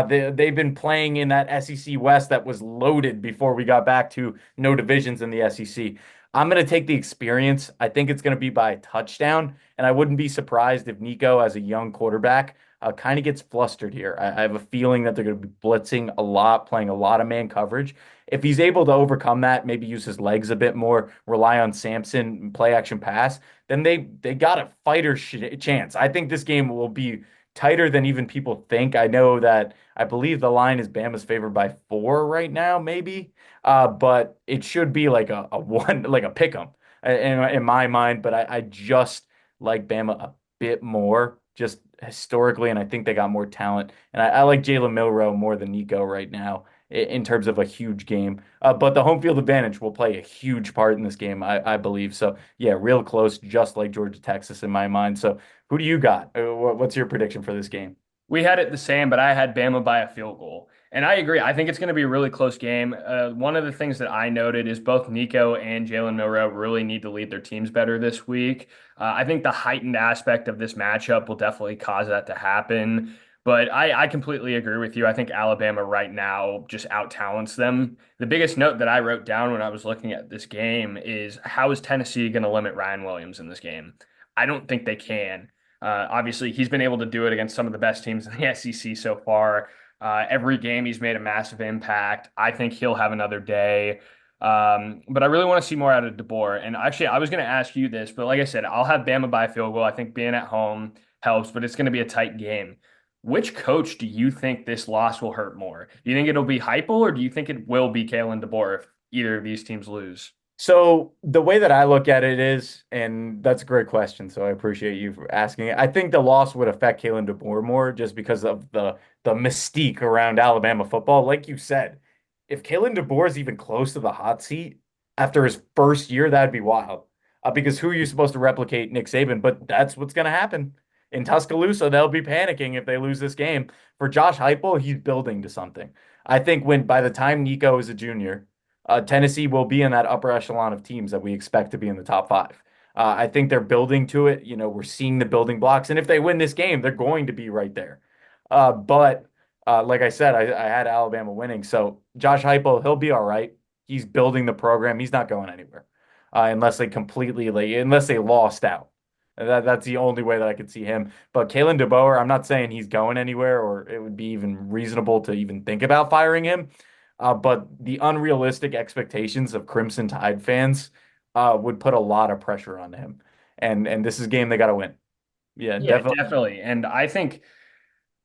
Speaker 1: They've been playing in that SEC West that was loaded before we got back to no divisions in the SEC. I'm going to take the experience. I think it's going to be by a touchdown, and I wouldn't be surprised if Nico, as a young quarterback, kind of gets flustered here. I have a feeling that they're going to be blitzing a lot, playing a lot of man coverage. If he's able to overcome that, maybe use his legs a bit more, rely on Samson, play action pass, then they got a fighter chance. I think this game will be tighter than even people think. I know that I believe the line is Bama's favored by 4 right now, maybe. But it should be like a one, like a pick 'em in my mind. But I just like Bama a bit more, just historically, and I think they got more talent. And I like Jalen Milroe more than Nico right now in terms of a huge game. But the home field advantage will play a huge part in this game, I believe. So yeah, real close, just like Georgia, Texas in my mind. So who do you got? What's your prediction for this game?
Speaker 2: We had it the same, but I had Bama by a field goal. And I agree. I think it's going to be a really close game. One of the things that I noted is both Nico and Jalen Milroe really need to lead their teams better this week. I think the heightened aspect of this matchup will definitely cause that to happen. But I completely agree with you. I think Alabama right now just out talents them. The biggest note that I wrote down when I was looking at this game is how is Tennessee going to limit Ryan Williams in this game? I don't think they can. Obviously, he's been able to do it against some of the best teams in the SEC so far. Every game, he's made a massive impact. I think he'll have another day. But I really want to see more out of DeBoer. And actually, I was going to ask you this, but like I said, I'll have Bama by field goal. I think being at home helps, but it's going to be a tight game. Which coach do you think this loss will hurt more? Do you think it'll be Heupel, or do you think it will be Kalen DeBoer if either of these teams lose?
Speaker 1: So the way that I look at it is, and that's a great question, so I appreciate you for asking it. I think the loss would affect Kalen DeBoer more just because of the mystique around Alabama football. Like you said, if Kalen DeBoer is even close to the hot seat after his first year, that'd be wild. Because who are you supposed to replicate Nick Saban? But that's what's going to happen in Tuscaloosa. They'll be panicking if they lose this game. For Josh Heupel, he's building to something. I think when by the time Nico is a junior Tennessee will be in that upper echelon of teams that we expect to be in the top five. I think they're building to it. You know, we're seeing the building blocks, and if they win this game, they're going to be right there. But like I said, I had Alabama winning, so Josh Heupel, he'll be all right. He's building the program. He's not going anywhere unless they completely unless they lost out. That's the only way that I could see him. But Kalen DeBoer, I'm not saying he's going anywhere, or it would be even reasonable to even think about firing him. But the unrealistic expectations of Crimson Tide fans would put a lot of pressure on him. And this is a game they got to win. Yeah,
Speaker 2: Yeah,
Speaker 1: definitely.
Speaker 2: definitely. And I think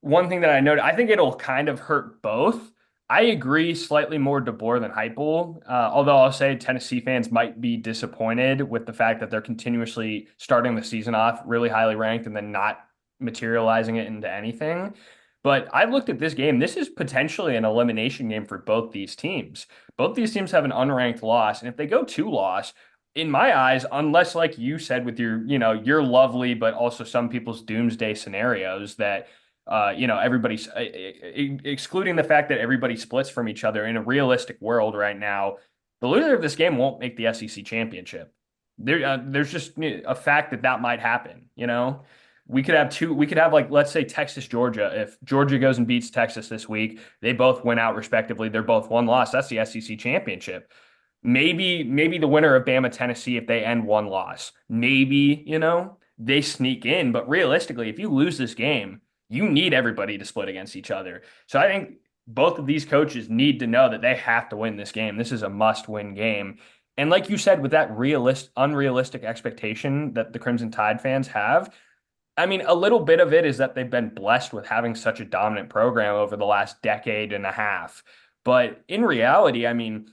Speaker 2: one thing that I noted, I think it'll kind of hurt both. I agree slightly more DeBoer than Heupel, although I'll say Tennessee fans might be disappointed with the fact that they're continuously starting the season off really highly ranked and then not materializing it into anything. But I've looked at this game. This is potentially an elimination game for both these teams. Both these teams have an unranked loss, and if they go two loss, in my eyes, unless like you said with your lovely but also some people's doomsday scenarios that everybody's excluding the fact that everybody splits from each other in a realistic world right now. The loser of this game won't make the SEC championship. There's just a fact that that might happen. We could have two. We could have like let's say Texas Georgia. If Georgia goes and beats Texas this week, they both win out respectively. They're both one loss. That's the SEC championship. Maybe the winner of Bama Tennessee if they end one loss. Maybe they sneak in, but realistically, if you lose this game you need everybody to split against each other. So I think both of these coaches need to know that they have to win this game. This is a must-win game. And like you said, with that unrealistic expectation that the Crimson Tide fans have, I mean, a little bit of it is that they've been blessed with having such a dominant program over the last decade and a half. But in reality, I mean,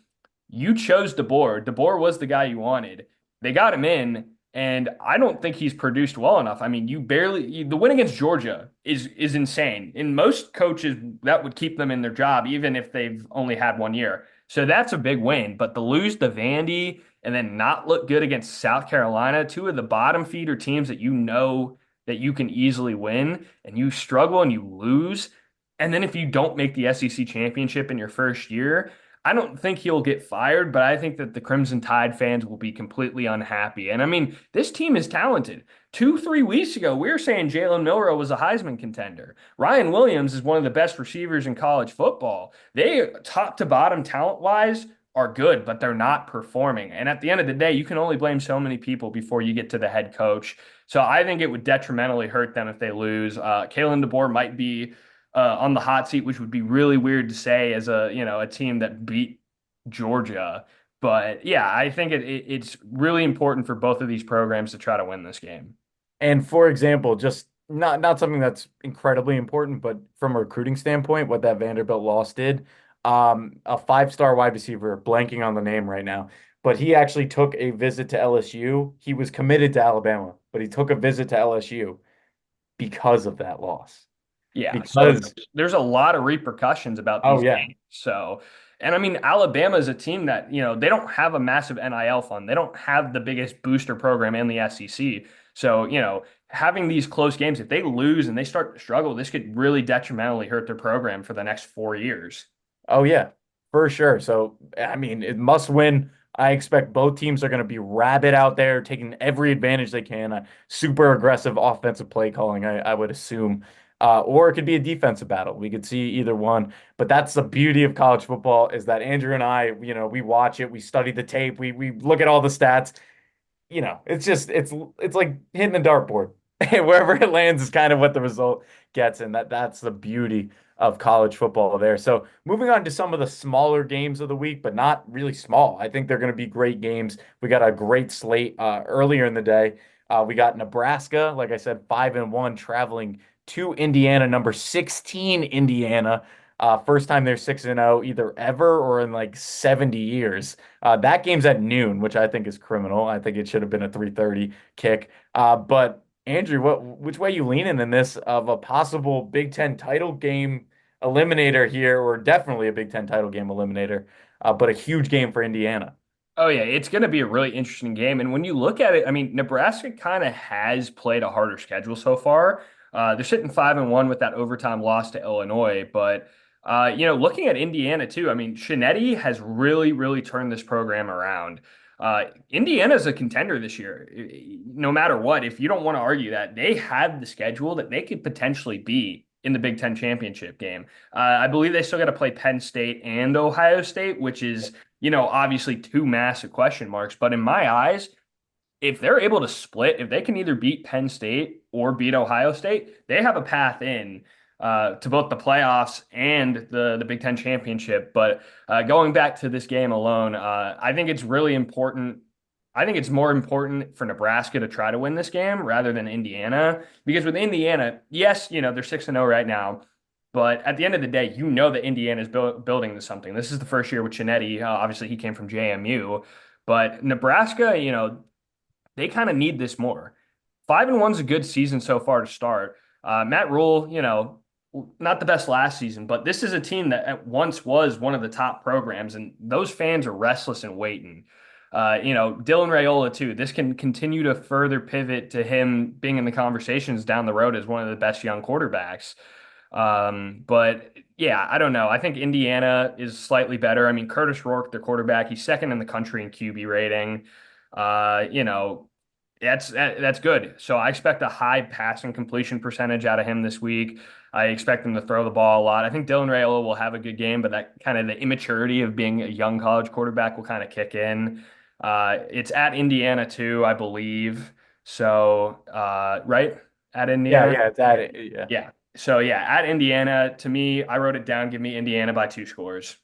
Speaker 2: you chose DeBoer. DeBoer was the guy you wanted. They got him in, and I don't think he's produced well enough. I mean, the win against Georgia is insane. In most coaches, that would keep them in their job, even if they've only had 1 year. So that's a big win. But to lose to Vandy and then not look good against South Carolina, two of the bottom feeder teams that you know that you can easily win, and you struggle and you lose. And then if you don't make the SEC championship in your first year, I don't think he'll get fired, but I think that the Crimson Tide fans will be completely unhappy. And I mean, this team is talented. 2, 3 weeks ago, we were saying Jalen Milroe was a Heisman contender. Ryan Williams is one of the best receivers in college football. They, top to bottom, talent wise, are good, but they're not performing. And at the end of the day, you can only blame so many people before you get to the head coach. So I think it would detrimentally hurt them if they lose. Kalen DeBoer might be on the hot seat, which would be really weird to say as a team that beat Georgia. But yeah, I think it's really important for both of these programs to try to win this game.
Speaker 1: And for example, just not something that's incredibly important, but from a recruiting standpoint, what that Vanderbilt loss did, a five-star wide receiver, blanking on the name right now, but he actually took a visit to LSU. He was committed to Alabama, but he took a visit to LSU because of that loss.
Speaker 2: Yeah, so
Speaker 1: Because,
Speaker 2: there's a lot of repercussions about
Speaker 1: oh
Speaker 2: these
Speaker 1: yeah,
Speaker 2: games. So, and I mean, Alabama is a team that, they don't have a massive NIL fund. They don't have the biggest booster program in the SEC. So, having these close games, if they lose and they start to struggle, this could really detrimentally hurt their program for the next 4 years.
Speaker 1: Oh yeah, for sure. So I mean, it must win. I expect both teams are going to be rabid out there, taking every advantage they can. Super aggressive offensive play calling, I would assume, or it could be a defensive battle. We could see either one. But that's the beauty of college football is that Andrew and I, we watch it, we study the tape, we look at all the stats. It's just it's like hitting a dartboard. Wherever it lands is kind of what the result gets, and that's the beauty of college football there. So moving on to some of the smaller games of the week, but not really small. I think they're going to be great games. We got a great slate earlier in the day. We got Nebraska, like I said, 5-1, traveling to Indiana, number 16 Indiana. First time they're 6-0 either ever or in like 70 years. That game's at noon, which I think is criminal. I think it should have been a 3:30 kick. But Andrew, which way you leaning in this of a possible Big Ten title game eliminator here, or definitely a Big Ten title game eliminator, but a huge game for Indiana?
Speaker 2: Oh yeah, it's going to be a really interesting game. And when you look at it, I mean, Nebraska kind of has played a harder schedule so far. They're sitting 5-1 with that overtime loss to Illinois, but looking at Indiana too, I mean, Shinetti has really, really turned this program around. Indiana's a contender this year, no matter what. If you don't want to argue that, they have the schedule that they could potentially be in the Big Ten championship game. I believe they still got to play Penn State and Ohio State, which is obviously two massive question marks. But in my eyes, if they're able to split, if they can either beat Penn State or beat Ohio State, they have a path in to both the playoffs and the Big Ten championship. But going back to this game alone, I think it's really important. I think it's more important for Nebraska to try to win this game rather than Indiana, because with Indiana, yes, they're 6-0 right now. But at the end of the day, that Indiana is building to something. This is the first year with Chinetti. Obviously, he came from JMU, but Nebraska, they kind of need this more. 5-1's a good season so far to start. Matt Rule, not the best last season, but this is a team that at once was one of the top programs, and those fans are restless and waiting. Dylan Raiola too. This can continue to further pivot to him being in the conversations down the road as one of the best young quarterbacks. But yeah, I don't know. I think Indiana is slightly better. I mean, Curtis Rourke, their quarterback, he's second in the country in QB rating. Uh, you know, that's good. So I expect a high passing completion percentage out of him this week. I expect him to throw the ball a lot. I think Dylan Raiola will have a good game, but that kind of the immaturity of being a young college quarterback will kind of kick in. It's at Indiana too, I believe. So, right at
Speaker 1: Yeah,
Speaker 2: Indiana.
Speaker 1: yeah, it's at it. Yeah.
Speaker 2: Yeah. So yeah, at Indiana, to me, I wrote it down. Give me Indiana by 2 scores.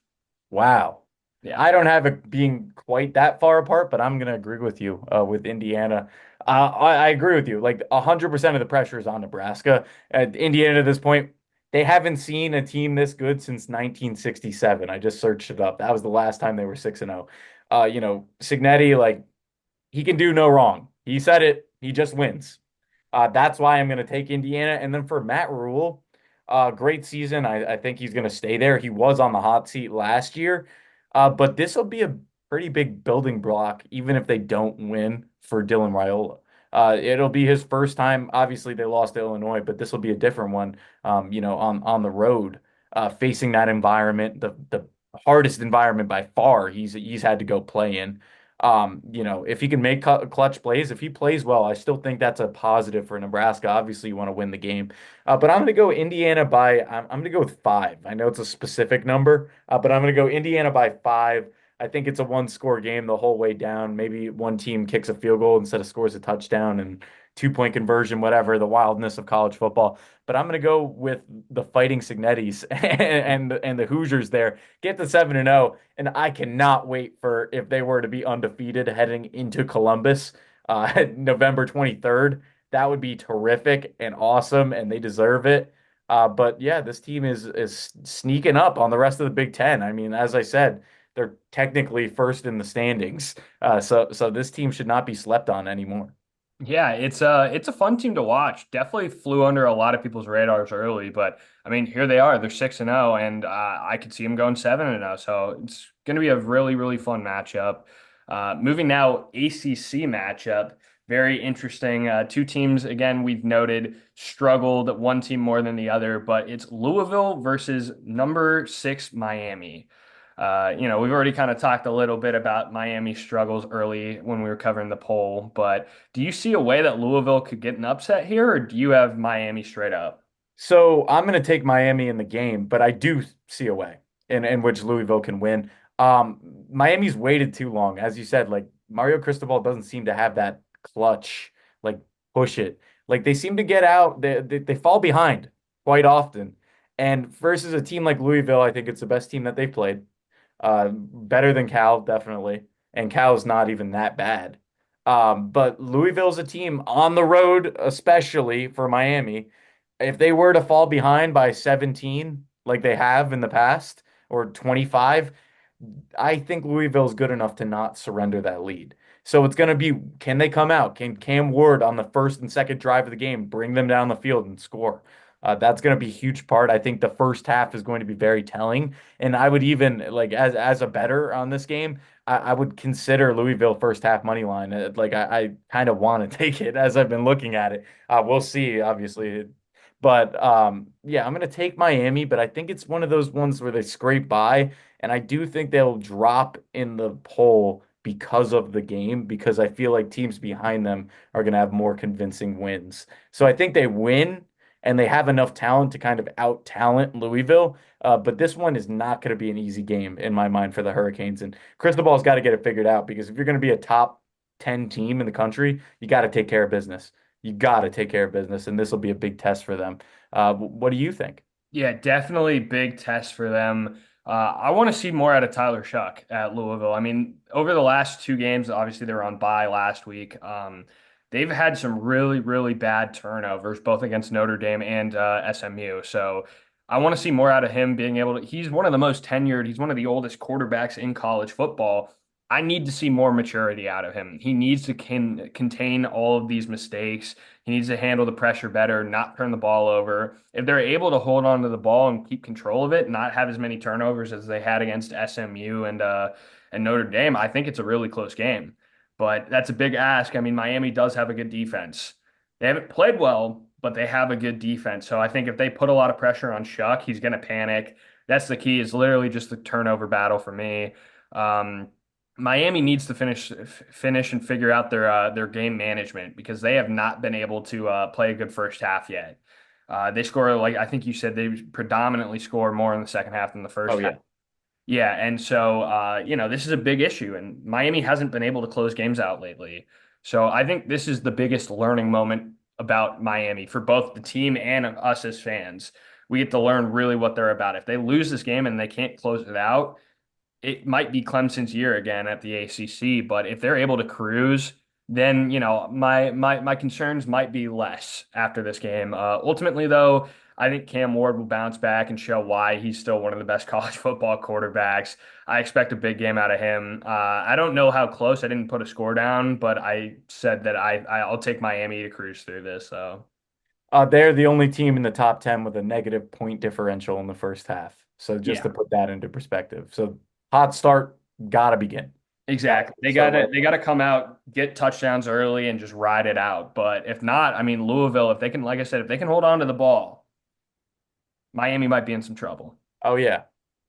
Speaker 1: Wow.
Speaker 2: Yeah.
Speaker 1: I don't have it being quite that far apart, but I'm gonna agree with you with Indiana. I agree with you. Like 100% of the pressure is on Nebraska. At Indiana at this point, they haven't seen a team this good since 1967. I just searched it up. That was the last time they were 6-0. Signetti, like he can do no wrong. He said it. He just wins. That's why I'm going to take Indiana. And then for Matt Rule, great season. I think he's going to stay there. He was on the hot seat last year, but this will be a pretty big building block, even if they don't win for Dylan Raiola. It'll be his first time. Obviously, they lost to Illinois, but this will be a different one. On the road, facing that environment, the hardest environment by far. He's had to go play in. If he can make clutch plays, if he plays well, I still think that's a positive for Nebraska. Obviously, you want to win the game, but I'm going to go Indiana by. I'm going to go with 5. I know it's a specific number, but I'm going to go Indiana by 5. I think it's a one-score game the whole way down. Maybe one team kicks a field goal instead of scores a touchdown and 2-point conversion, whatever, the wildness of college football. But I'm going to go with the Fighting Signettis and the Hoosiers there. Get to 7-0, and I cannot wait for if they were to be undefeated heading into Columbus, November 23rd. That would be terrific and awesome, and they deserve it. But yeah, this team is sneaking up on the rest of the Big Ten. I mean, as I said, they're technically first in the standings. So this team should not be slept on anymore.
Speaker 2: Yeah, it's a fun team to watch. Definitely flew under a lot of people's radars early, but I mean, here they are. They're 6-0, and I could see them going 7-0. So it's going to be a really, really fun matchup. Moving now, ACC matchup. Very interesting. Two teams, again, we've noted struggled, one team more than the other, but it's Louisville versus number six Miami. We've already kind of talked a little bit about Miami struggles early when we were covering the poll, but do you see a way that Louisville could get an upset here, or do you have Miami straight up?
Speaker 1: So I'm going to take Miami in the game, but I do see a way in which Louisville can win. Miami's waited too long. As you said, like Mario Cristobal doesn't seem to have that clutch, like push it. Like they seem to get out, they fall behind quite often. And versus a team like Louisville, I think it's the best team that they've played. Better than Cal, definitely. And Cal's not even that bad. But Louisville's a team on the road, especially for Miami. If they were to fall behind by 17, like they have in the past, or 25, I think Louisville's good enough to not surrender that lead. So it's going to be, can they come out? Can Cam Ward on the first and second drive of the game bring them down the field and score? That's going to be a huge part. I think the first half is going to be very telling. And I would even like as a better on this game, I would consider Louisville first half money line. Like I kind of want to take it as I've been looking at it. We'll see, obviously. But yeah, I'm gonna take Miami, but I think it's one of those ones where they scrape by, and I do think they'll drop in the poll because of the game, because I feel like teams behind them are gonna have more convincing wins. So I think they win, and they have enough talent to kind of out talent Louisville. But this one is not going to be an easy game in my mind for the Hurricanes. And Cristobal's got to get it figured out because if you're going to be a top 10 team in the country, you got to take care of business. You got to take care of business, and this will be a big test for them. What do you think?
Speaker 2: Yeah, definitely big test for them. I want to see more out of Tyler Shuck at Louisville. I mean, over the last two games, obviously they were on bye last week. They've had some really, really bad turnovers, both against Notre Dame and SMU. So I want to see more out of him being able to. He's one of the most tenured, he's one of the oldest quarterbacks in college football. I need to see more maturity out of him. He needs to contain all of these mistakes. He needs to handle the pressure better, not turn the ball over. If they're able to hold on to the ball and keep control of it, not have as many turnovers as they had against SMU and Notre Dame, I think it's a really close game. But that's a big ask. I mean, Miami does have a good defense. They haven't played well, but they have a good defense. So I think if they put a lot of pressure on Shuck, he's going to panic. That's the key. It's literally just the turnover battle for me. Um, Miami needs to finish and figure out their game management because they have not been able to play a good first half yet. They score like I think you said they predominantly score more in the second half than the
Speaker 1: Oh
Speaker 2: first half.
Speaker 1: yeah.
Speaker 2: Yeah, and so this is a big issue, and Miami hasn't been able to close games out lately. So I think this is the biggest learning moment about Miami for both the team and us as fans. We get to learn really what they're about. If they lose this game and they can't close it out, it might be Clemson's year again at the ACC, but if they're able to cruise, then my concerns might be less after this game. Ultimately, though, I think Cam Ward will bounce back and show why he's still one of the best college football quarterbacks. I expect a big game out of him. I don't know how close. I didn't put a score down, but I said that I'll take Miami to cruise through this. So
Speaker 1: They're the only team in the top 10 with a negative point differential in the first half. So just to
Speaker 2: yeah.
Speaker 1: put that into perspective. So hot start, gotta begin.
Speaker 2: Exactly. They
Speaker 1: Start
Speaker 2: gotta
Speaker 1: right
Speaker 2: they
Speaker 1: away.
Speaker 2: gotta come out, get touchdowns early, and just ride it out. But if not, I mean Louisville, if they can, like I said, if they can hold on to the ball, Miami might be in some trouble.
Speaker 1: Oh yeah,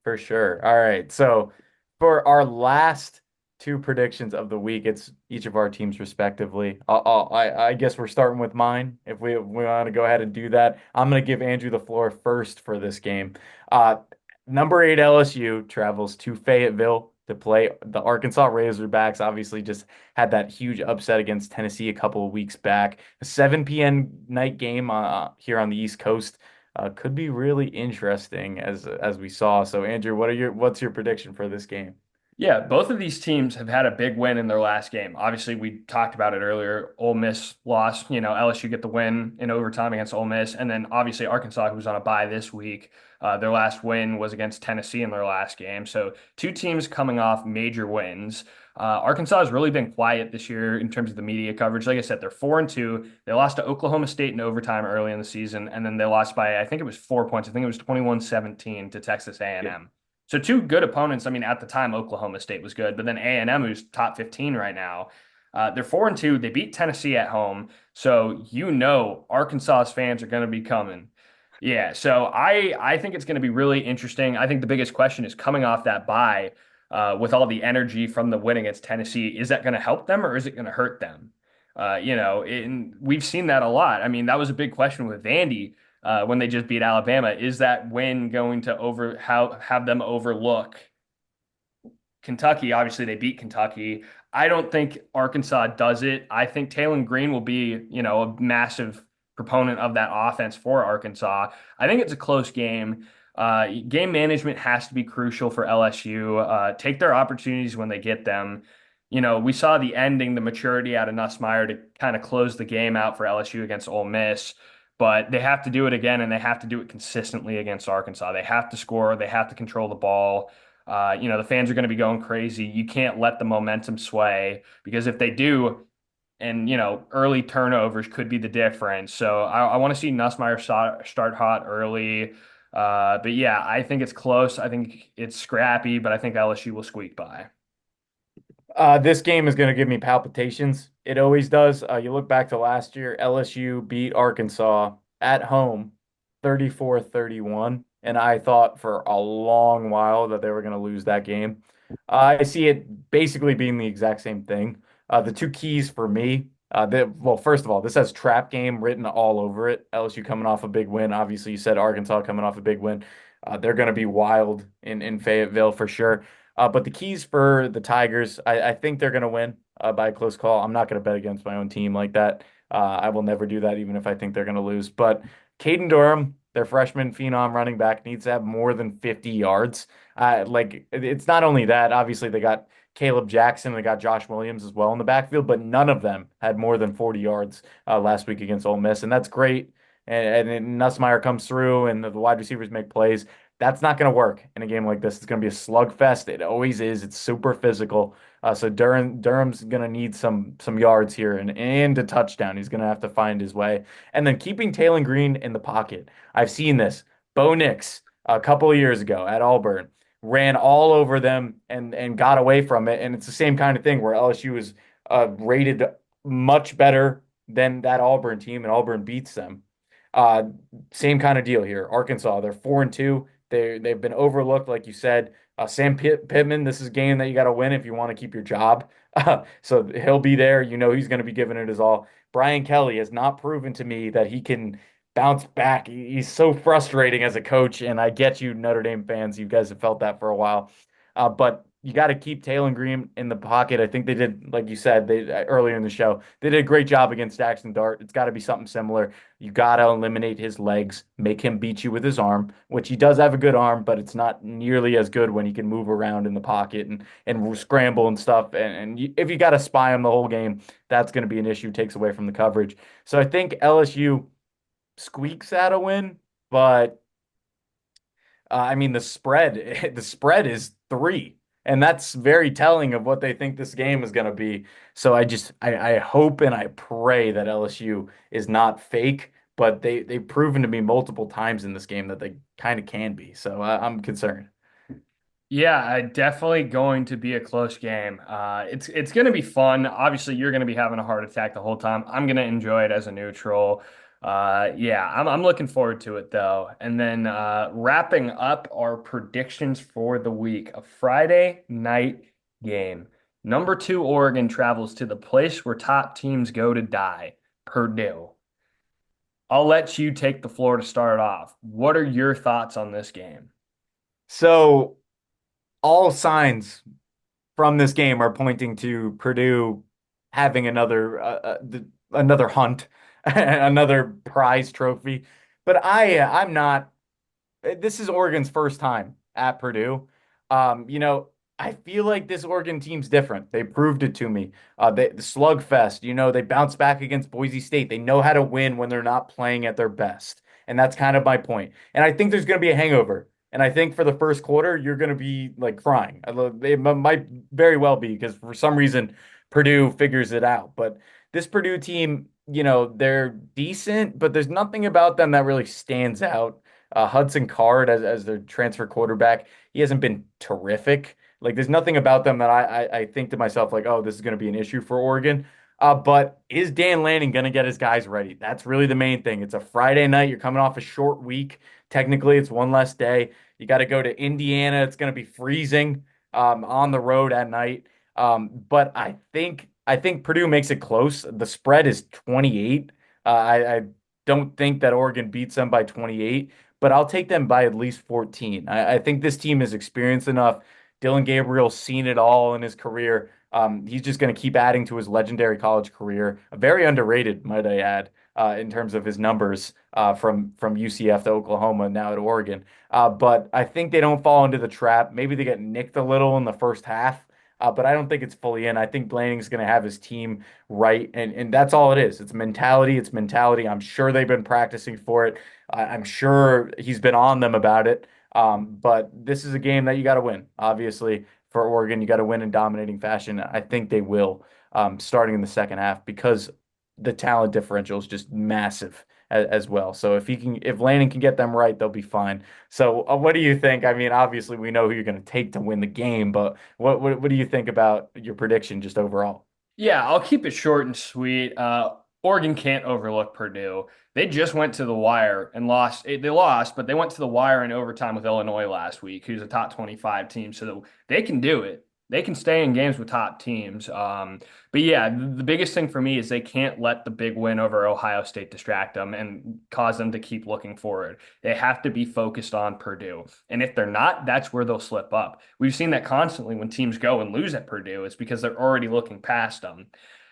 Speaker 1: for sure. All right. So for our last two predictions of the week, it's each of our teams respectively. I guess we're starting with mine. If we want to go ahead and do that, I'm going to give Andrew the floor first for this game. Uh, number 8 LSU travels to Fayetteville to play the Arkansas Razorbacks. Obviously, just had that huge upset against Tennessee a couple of weeks back. A 7 p.m. night game here on the East Coast could be really interesting as we saw. So Andrew, what's your prediction for this game?
Speaker 2: Yeah, both of these teams have had a big win in their last game. Obviously, we talked about it earlier. Ole Miss lost, LSU get the win in overtime against Ole Miss. And then obviously Arkansas, who's on a bye this week, their last win was against Tennessee in their last game. So two teams coming off major wins. Arkansas has really been quiet this year in terms of the media coverage. Like I said, they're 4-2. They lost to Oklahoma State in overtime early in the season, and then they lost by, I think it was 4 points. I think it was 21-17 to Texas
Speaker 1: Yeah.
Speaker 2: A&M. So two good opponents. I mean, at the time, Oklahoma State was good, but then A&M, who's top 15 right now. They're 4-2. They beat Tennessee at home, so Arkansas's fans are going to be coming. Yeah, so I think it's going to be really interesting. I think the biggest question is coming off that bye, with all the energy from the win against Tennessee. Is that going to help them or is it going to hurt them? And we've seen that a lot. I mean, that was a big question with Vandy, when they just beat Alabama. Is that win going to have them overlook Kentucky? Obviously, they beat Kentucky. I don't think Arkansas does it. I think Taylon Green will be, a massive proponent of that offense for Arkansas. I think it's a close game. Game management has to be crucial for LSU. Take their opportunities when they get them. We saw the ending, the maturity out of Nussmeier to kind of close the game out for LSU against Ole Miss, but they have to do it again, and they have to do it consistently against Arkansas. They have to score. They have to control the ball. The fans are going to be going crazy. You can't let the momentum sway because if they do, and early turnovers could be the difference. So I want to see Nussmeier start hot early. But yeah, I think it's close. I think it's scrappy, but I think LSU will squeak by.
Speaker 1: This game is going to give me palpitations. It always does. You look back to last year, LSU beat Arkansas at home 34-31, and I thought for a long while that they were going to lose that game. I see it basically being the exact same thing. The two keys for me, well, first of all, this has trap game written all over it. LSU coming off a big win. Obviously, you said Arkansas coming off a big win. They're going to be wild in Fayetteville for sure. But the keys for the Tigers, I think they're going to win by a close call. I'm not going to bet against my own team like that. I will never do that, even if I think they're going to lose. But Caden Durham, their freshman phenom running back, needs to have more than 50 yards. Like it's not only that. Obviously, they got Caleb Jackson, they got Josh Williams as well in the backfield, but none of them had more than 40 yards last week against Ole Miss, and that's great. And then Nussmeier comes through, and the wide receivers make plays. That's not going to work in a game like this. It's going to be a slugfest. It always is. It's super physical. So Durham's going to need some yards here and a touchdown. He's going to have to find his way. And then keeping Taylon Green in the pocket. I've seen this. Bo Nix a couple of years ago at Auburn ran all over them and got away from it. And it's the same kind of thing where LSU is rated much better than that Auburn team, and Auburn beats them. Uh, Same kind of deal here. Arkansas, they're 4-2. They've been overlooked, like you said. Sam Pittman, this is a game that you got to win if you want to keep your job. So he'll be there. He's going to be giving it his all. Brian Kelly has not proven to me that he can bounce back. He's so frustrating as a coach, and I get you, Notre Dame fans. You guys have felt that for a while. But you got to keep Taylon Green in the pocket. I think they did, like you said, they earlier in the show, they did a great job against Jackson Dart. It's got to be something similar. You got to eliminate his legs, make him beat you with his arm, which he does have a good arm, but it's not nearly as good when he can move around in the pocket and scramble and stuff. If you got to spy him the whole game, that's going to be an issue. Takes away from the coverage. So I think LSU squeaks out a win, but I mean the spread is 3, and that's very telling of what they think this game is going to be. So I hope and I pray that LSU is not fake, but they've proven to me multiple times in this game that they kind of can be. So I'm concerned.
Speaker 2: Yeah, definitely going to be a close game. It's going to be fun. Obviously, you're going to be having a heart attack the whole time. I'm going to enjoy it as a neutral. Yeah, I'm looking forward to it though. And then wrapping up our predictions for the week, a Friday night game. Number two, Oregon travels to the place where top teams go to die, Purdue. I'll let you take the floor to start off. What are your thoughts on this game?
Speaker 1: So all signs from this game are pointing to Purdue having another hunt, another prize trophy. But I'm not. This is Oregon's first time at Purdue. I feel like this Oregon team's different. They proved it to me. The slugfest. They bounce back against Boise State. They know how to win when they're not playing at their best, and that's kind of my point. And I think there's going to be a hangover. And I think for the first quarter, you're going to be like crying. It might very well be because for some reason Purdue figures it out. But this Purdue team, they're decent, but there's nothing about them that really stands out. Hudson Card as their transfer quarterback, he hasn't been terrific. Like there's nothing about them that I think to myself like, oh, this is going to be an issue for Oregon. But is Dan Lanning going to get his guys ready? That's really the main thing. It's a Friday night. You're coming off a short week. Technically, it's one less day. You got to go to Indiana. It's going to be freezing on the road at night. But I think Purdue makes it close. The spread is 28. I don't think that Oregon beats them by 28, but I'll take them by at least 14. I think this team is experienced enough. Dylan Gabriel's seen it all in his career. He's just going to keep adding to his legendary college career. Very underrated, might I add, in terms of his numbers from UCF to Oklahoma, now at Oregon. But I think they don't fall into the trap. Maybe they get nicked a little in the first half, but I don't think it's fully in. I think Lanning's going to have his team right, and that's all it is. It's mentality. It's mentality. I'm sure they've been practicing for it. I'm sure he's been on them about it. But this is a game that you got to win. Obviously, for Oregon, you got to win in dominating fashion. I think they will, starting in the second half, because the talent differential is just massive as well. So if Lanning can get them right, they'll be fine. So what do you think? I mean, obviously we know who you're going to take to win the game, but what do you think about your prediction just overall?
Speaker 2: Yeah, I'll keep it short and sweet. Oregon can't overlook Purdue. They just went to the wire and lost. They lost, but they went to the wire in overtime with Illinois last week, who's a top 25 team. So they can do it. They can stay in games with top teams. But yeah, the biggest thing for me is they can't let the big win over Ohio State distract them and cause them to keep looking forward. They have to be focused on Purdue. And if they're not, that's where they'll slip up. We've seen that constantly when teams go and lose at Purdue. It's because they're already looking past them.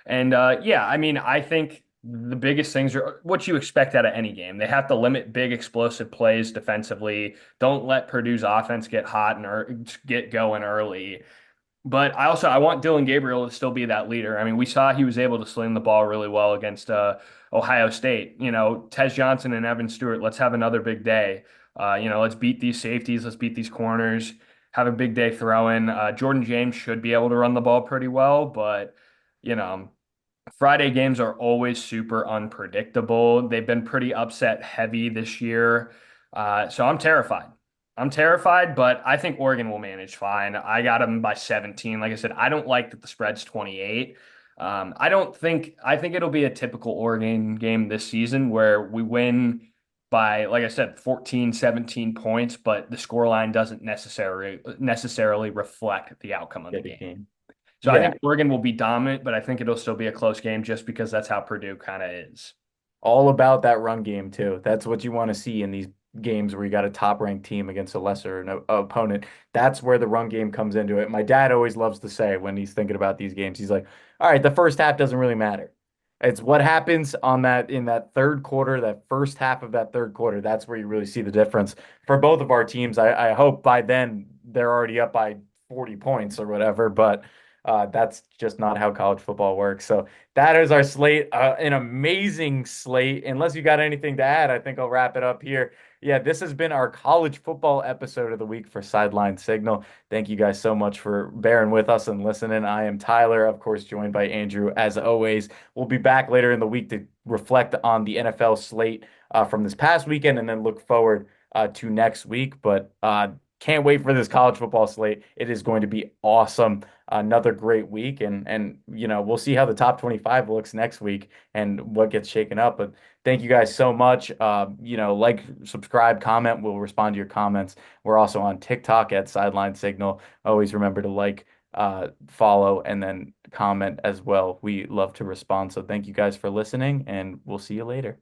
Speaker 2: And yeah, I mean, I think the biggest things are what you expect out of any game. They have to limit big explosive plays defensively. Don't let Purdue's offense get hot and get going early. But I want Dylan Gabriel to still be that leader. I mean, we saw he was able to sling the ball really well against Ohio State. Tez Johnson and Evan Stewart, let's have another big day. Let's beat these safeties, let's beat these corners, have a big day throwing. Jordan James should be able to run the ball pretty well, but you know, Friday games are always super unpredictable. They've been pretty upset heavy this year. So I'm terrified. I'm terrified, but I think Oregon will manage fine. I got them by 17. Like I said, I don't like that the spread's 28. I think it'll be a typical Oregon game this season where we win by, like I said, 14, 17 points, but the scoreline doesn't necessarily reflect the outcome of
Speaker 1: Yeah,
Speaker 2: the
Speaker 1: the
Speaker 2: game.
Speaker 1: game.
Speaker 2: So I
Speaker 1: Yeah,
Speaker 2: think Oregon will be dominant, but I think it'll still be a close game just because that's how Purdue kind of is.
Speaker 1: all about that run game too. That's what you want to see in these games where you got a top ranked team against a lesser opponent. That's where the run game comes into it. My dad always loves to say when he's thinking about these games, he's like, "All right, the first half doesn't really matter. It's what happens on that in that third quarter, that first half of that third quarter. That's where you really see the difference for both of our teams. I hope by then they're already up by 40 points or whatever, but that's just not how college football works. So that is our slate, an amazing slate. Unless you got anything to add, I think I'll wrap it up here. Yeah, this has been our college football episode of the week for Sideline Signal. Thank you guys so much for bearing with us and listening. I am Tyler, of course, joined by Andrew as always. We'll be back later in the week to reflect on the NFL slate from this past weekend and then look forward to next week. But can't wait for this college football slate. It is going to be awesome. Another great week, and we'll see how the top 25 looks next week and what gets shaken up. But thank you guys so much. Like, subscribe, comment. We'll respond to your comments. We're also on TikTok at Sideline Signal. Always remember to like, follow, and then comment as well. We love to respond. So thank you guys for listening, and we'll see you later.